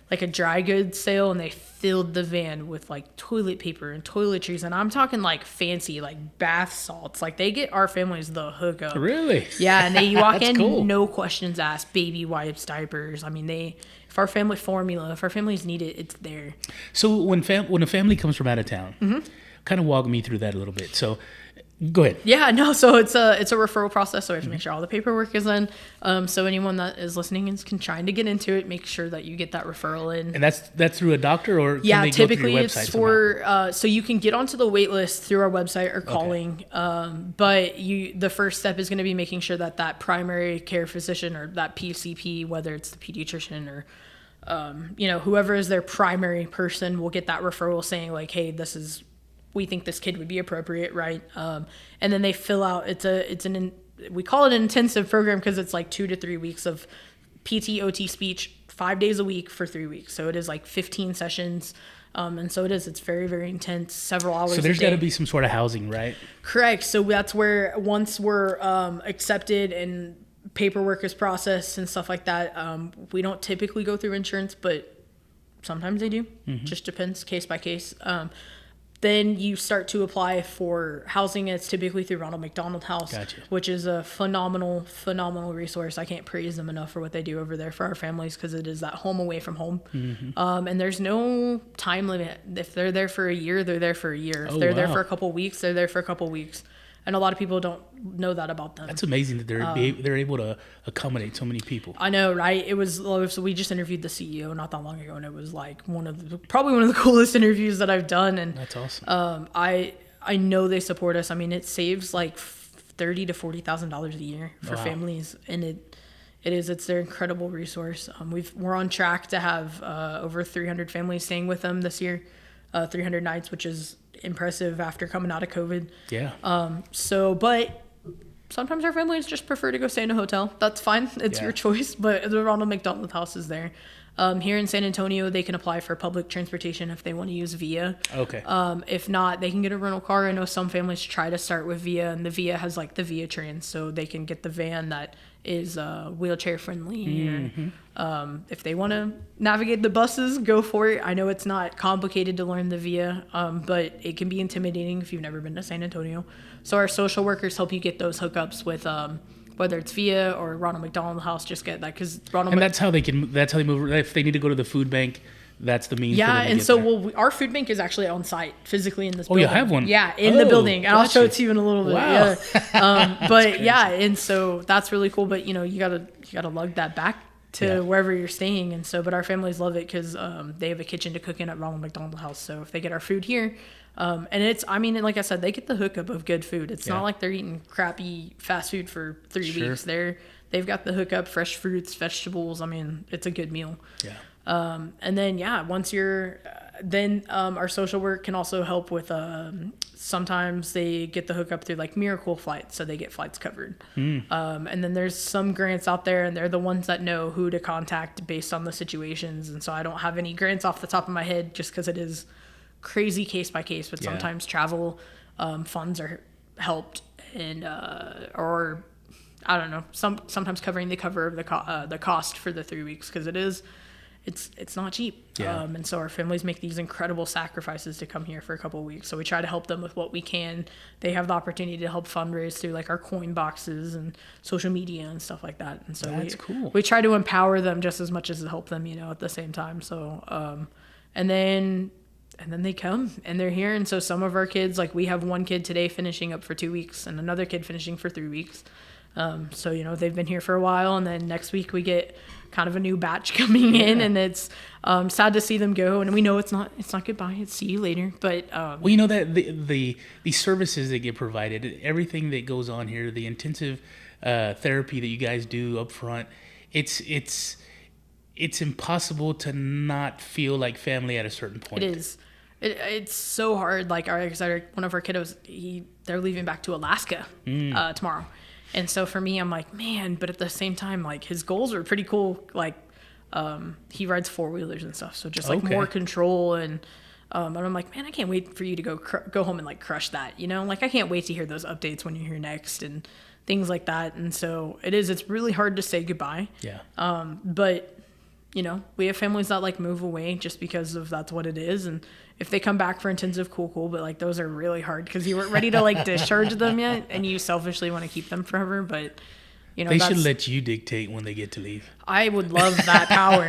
like a dry goods sale, and they filled the van with like toilet paper and toiletries, and I'm talking like fancy like bath salts. Like they get our families the hookup. Really? Yeah, and you walk in, cool. No questions asked. Baby wipes, diapers. I mean, if our family formula, if our families need it, it's there. So when a family comes from out of town, kind of walk me through that a little bit. So go ahead. Yeah, no. So it's a referral process. So we have to make sure all the paperwork is in. So anyone that is listening and can trying to get into it, make sure that you get that referral in. And that's through a doctor, or can they typically go through your website it's for so you can get onto the wait list through our website or calling. But the first step is going to be making sure that primary care physician or that PCP, whether it's the pediatrician or whoever is their primary person, will get that referral saying like, hey, we think this kid would be appropriate, right? And then they fill out. We call it an intensive program because it's like 2 to 3 weeks of PT, OT, speech, 5 days a week for 3 weeks. So it is like 15 sessions. And so it's very, very intense, several hours a day. So there's got to be some sort of housing, right? Correct. So that's where once we're accepted and paperwork is processed and stuff like that, we don't typically go through insurance, but sometimes they do. Just depends case by case. Then you start to apply for housing. It's typically through Ronald McDonald House, which is a phenomenal resource. I can't praise them enough for what they do over there for our families because it is that home away from home. And there's no time limit. If they're there for a year, they're there for a year. If they're there for a couple of weeks, they're there for a couple of weeks. And a lot of people don't know that about them. That's amazing that they're able to accommodate so many people. I know, right? So we just interviewed the CEO not that long ago, and it was like probably one of the coolest interviews that I've done. And that's awesome. I know they support us. I mean, it saves like $30,000 to $40,000 a year for families, and it's their incredible resource. We're on track to have over 300 families staying with them this year, 300 nights, which is impressive after coming out of COVID. Yeah. But sometimes our families just prefer to go stay in a hotel. That's fine. It's your choice. But the Ronald McDonald House is there. Here in San Antonio, they can apply for public transportation if they want to use VIA. Okay. If not, they can get a rental car. I know some families try to start with VIA, and the VIA has like the VIA Trans, so they can get the van that is wheelchair friendly. Or, if they want to navigate the buses, go for it. I know it's not complicated to learn the VIA, but it can be intimidating if you've never been to San Antonio. So our social workers help you get those hookups with whether it's VIA or Ronald McDonald House. Just get that because that's how they move. If they need to go to the food bank, that's the means. Yeah, for them to and get so there. our food bank is actually on site physically in this building. You have one? Yeah, in the building. And I'll show it to you in a little bit. Wow. Yeah. But yeah, and so that's really cool. But you gotta lug that back to wherever you're staying. And so, but our families love it because they have a kitchen to cook in at Ronald McDonald House. So if they get our food here, and like I said, they get the hookup of good food. It's not like they're eating crappy fast food for 3 weeks. They've got the hookup, fresh fruits, vegetables. I mean, it's a good meal. Yeah. And then, once you're, our social work can also help with, sometimes they get the hookup through like Miracle flights. So they get flights covered. And then there's some grants out there, and they're the ones that know who to contact based on the situations. And so I don't have any grants off the top of my head just because it is crazy case by case, but Yeah. sometimes travel funds are helped, and or I don't know, sometimes covering the cover of the cost for the 3 weeks, because it's not cheap. Yeah. And so our families make these incredible sacrifices to come here for a couple of weeks. So we try to help them with what we can. They have the opportunity to help fundraise through like our coin boxes and social media and stuff like that. And so That's cool. We try to empower them just as much as to help them, at the same time. So, and then they come and they're here. And so some of our kids, like we have one kid today finishing up for 2 weeks and another kid finishing for 3 weeks. So, they've been here for a while, and then next week we get kind of a new batch coming in, and it's sad to see them go. And we know it's not goodbye, it's see you later. But well, that the services that get provided, everything that goes on here, the intensive therapy that you guys do up front, it's impossible to not feel like family at a certain point. It is. It's so hard. Like one of our kiddos, they're leaving back to Alaska tomorrow. And so for me, I'm like, man, but at the same time, like his goals are pretty cool. Like he rides 4-wheelers and stuff. So just like more control. And I'm like, man, I can't wait for you to go home and like crush that, like I can't wait to hear those updates when you're here next and things like that. And so it's really hard to say goodbye. Yeah. But we have families that like move away just because of that's what it is. And if they come back for intensive, cool. But like those are really hard because you weren't ready to like discharge them yet, and you selfishly want to keep them forever. But they should let you dictate when they get to leave. I would love that power,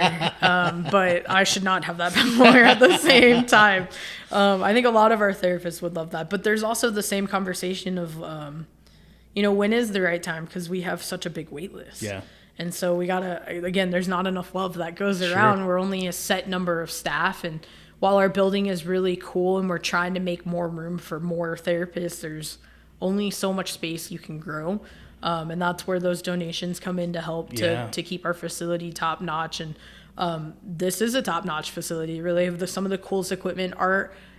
but I should not have that power at the same time. I think a lot of our therapists would love that. But there's also the same conversation of, when is the right time? Because we have such a big wait list. Yeah. And so we gotta, again, there's not enough love that goes around. Sure. We're only a set number of staff. And while our building is really cool and we're trying to make more room for more therapists, there's only so much space you can grow. And that's where those donations come in to help to keep our facility top notch. And this is a top notch facility. Really have some of the coolest equipment.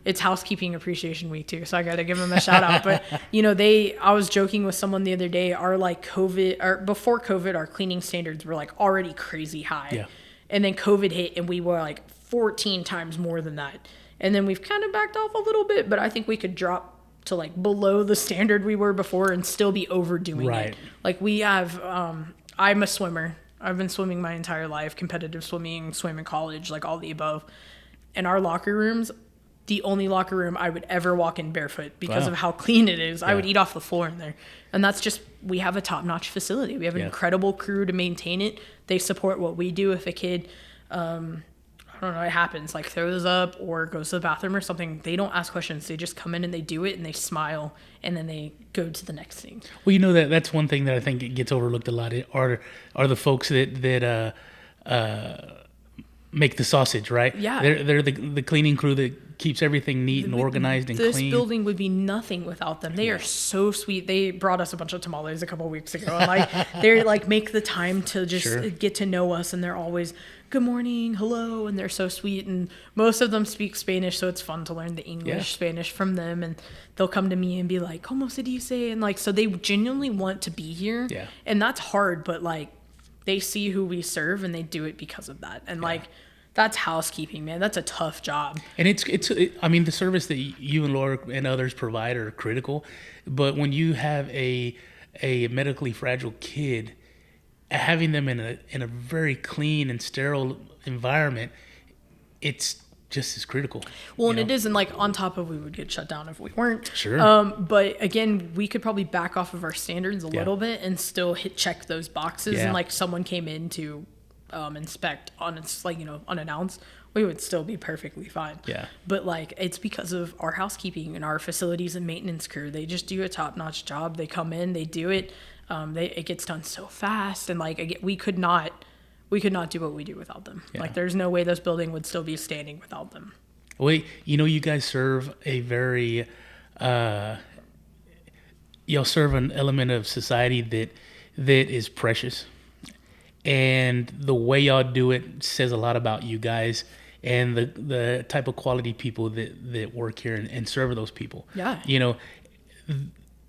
It's housekeeping appreciation week too, so I got to give them a shout out. But I was joking with someone the other day. Before COVID, our cleaning standards were like already crazy high, yeah. And then COVID hit, and we were like 14 times more than that. And then we've kind of backed off a little bit, but I think we could drop to like below the standard we were before and still be overdoing it. Like we have, I'm a swimmer. I've been swimming my entire life, competitive swimming, swim in college, like all the above. And our locker rooms, the only locker room I would ever walk in barefoot because of how clean it is. Yeah. I would eat off the floor in there. And that's just, we have a top-notch facility. We have an incredible crew to maintain it. They support what we do. If a kid, I don't know, it happens, like throws up or goes to the bathroom or something, they don't ask questions. They just come in and they do it and they smile and then they go to the next thing. Well, that's one thing that I think it gets overlooked a lot are the folks that make the sausage, right? Yeah. They're the cleaning crew that keeps everything neat and organized and clean. This building would be nothing without them. They are so sweet. They brought us a bunch of tamales a couple of weeks ago. And they're like make the time to just get to know us, and they're always good morning, hello, and they're so sweet. And most of them speak Spanish, so it's fun to learn the English, Spanish from them. And they'll come to me and be like, "Como se dice?" And like, so they genuinely want to be here. Yeah. And that's hard, but like they see who we serve and they do it because of that. And like, that's housekeeping, man. That's a tough job. And I mean, the service that you and Laura and others provide are critical. But when you have a medically fragile kid, having them in a very clean and sterile environment, it's just as critical. Well, and it is, and like on top of we would get shut down if we weren't. Sure. But again, we could probably back off of our standards a little bit and still check those boxes. And like someone came in to inspect on its unannounced, we would still be perfectly fine. Yeah. But like it's because of our housekeeping and our facilities and maintenance crew. They just do a top-notch job. They come in, they do it. It gets done so fast, and like we could not do what we do without them. Yeah. Like there's no way this building would still be standing without them. Well, you guys serve a very y'all serve an element of society that is precious. And the way y'all do it says a lot about you guys and the type of quality people that work here and serve those people. Yeah.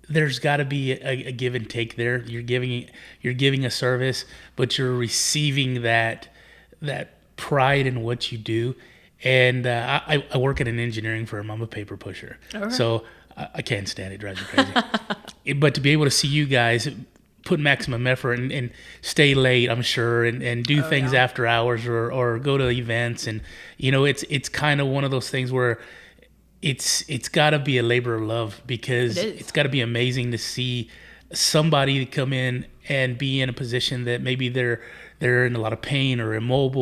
There's got to be a give and take there. You're giving a service, but you're receiving that pride in what you do. And I work at an engineering firm. I'm a paper pusher. All right. So I can't stand it. It drives me crazy. But to be able to see you guys put maximum effort and stay late, I'm sure, and do things after hours or go to events. And, it's kind of one of those things where it's got to be a labor of love, because it's got to be amazing to see somebody come in and be in a position that maybe they're in a lot of pain or immobile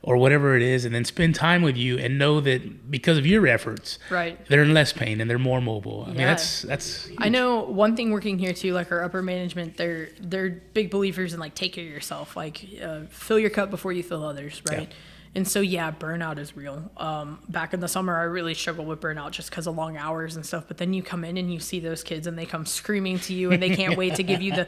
or whatever it is, and then spend time with you and know that because of your efforts, right, they're in less pain and they're more mobile. I mean, that's huge. I know one thing working here too, like our upper management, they're big believers in like take care of yourself, like fill your cup before you fill others, right? Yeah. And so, burnout is real. Back in the summer, I really struggled with burnout just because of long hours and stuff. But then you come in and you see those kids and they come screaming to you and they can't wait to give you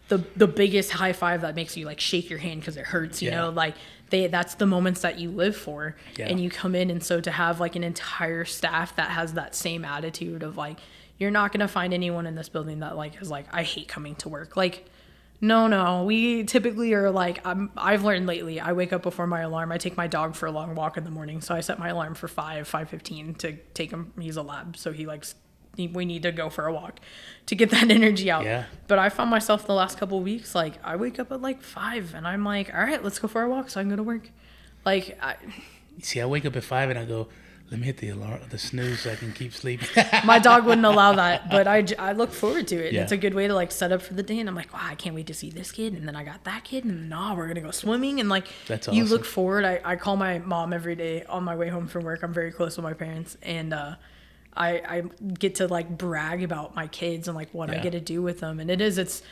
the biggest high five that makes you like shake your hand because it hurts, you know, like that's the moments that you live for. Yeah. And you come in, and so to have like an entire staff that has that same attitude of like, you're not going to find anyone in this building that like is like, I hate coming to work. Like, no. We typically are like, I've learned lately, I wake up before my alarm. I take my dog for a long walk in the morning. So I set my alarm for 5:15 to take him. He's a lab. So we need to go for a walk to get that energy out. Yeah. But I found myself the last couple of weeks, like I wake up at like 5 and I'm like, all right, let's go for a walk so I can go to work. Like, I wake up at 5 and I go, let me hit the snooze so I can keep sleeping. My dog wouldn't allow that, but I look forward to it. Yeah. It's a good way to like set up for the day, and I'm like, wow, I can't wait to see this kid, and then I got that kid, and we're gonna go swimming, and like that's awesome. You look forward. I call my mom every day on my way home from work. I'm very close with my parents, and I get to like brag about my kids and like what I get to do with them, and it's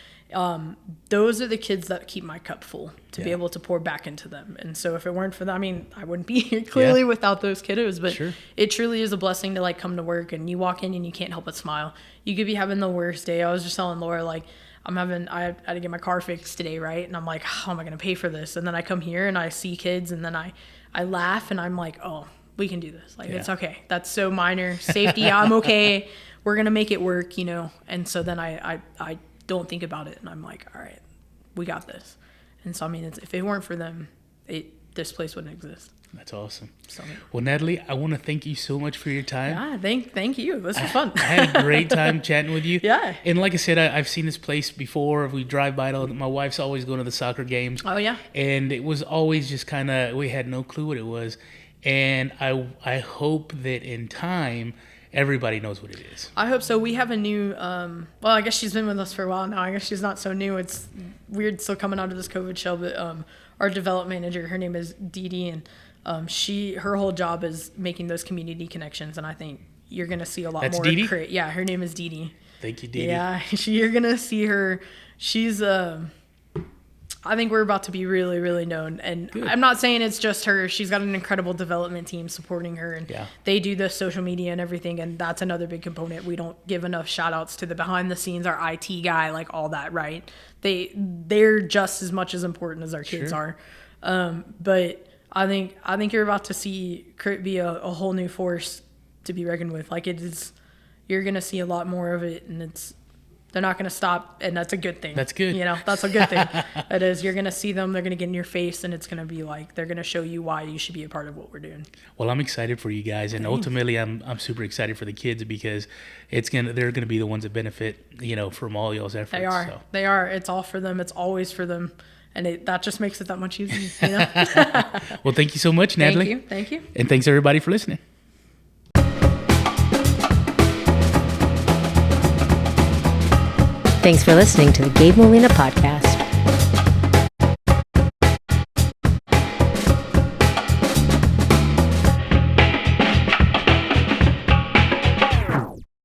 those are the kids that keep my cup full to be able to pour back into them. And so if it weren't for them, I mean, I wouldn't be here clearly without those kiddos, but it truly is a blessing to like come to work and you walk in and you can't help but smile. You could be having the worst day. I was just telling Laura, like, I had to get my car fixed today, right? And I'm like, how am I going to pay for this? And then I come here and I see kids, and then I laugh and I'm like, oh, we can do this. Like, it's okay. That's so minor. Safety, I'm okay. We're going to make it work, And so then I don't think about it, and I'm like, all right, we got this. And so I mean, if it weren't for them, this place wouldn't exist. That's awesome. So, well, Natalie, I want to thank you so much for your time. Yeah, thank you. This was fun. I had a great time chatting with you. Yeah. And like I said, I've seen this place before. We drive by it. My wife's always going to the soccer games. Oh yeah. And it was always just kind of, we had no clue what it was. And I hope that in time everybody knows what it is. I hope so. We have a new, well, I guess she's been with us for a while now. I guess she's not so new. It's weird still coming out of this COVID shell, but our development manager, her name is Dee Dee, and her whole job is making those community connections, and I think you're going to see a lot more. Dee Dee? Yeah, her name is Dee Dee. Thank you, Dee Dee. Yeah, you're going to see her. She's I think we're about to be really, really known. And good. I'm not saying it's just her. She's got an incredible development team supporting her. And they do the social media and everything. And that's another big component. We don't give enough shout outs to the behind the scenes, our IT guy, like all that, right? They're just as much as important as our kids are. But I think you're about to see Crit be a whole new force to be reckoned with. Like it is, you're going to see a lot more of it. And they're not going to stop, and that's a good thing. That's good. That's a good thing. It is. You're going to see them. They're going to get in your face, and it's going to be like they're going to show you why you should be a part of what we're doing. Well, I'm excited for you guys, and ultimately, I'm super excited for the kids because they're going to be the ones that benefit, from all y'all's efforts. They are. So. They are. It's all for them. It's always for them, and that just makes it that much easier. Well, thank you so much, Natalie. Thank you. And thanks everybody for listening. Thanks for listening to the Gabe Molina Podcast.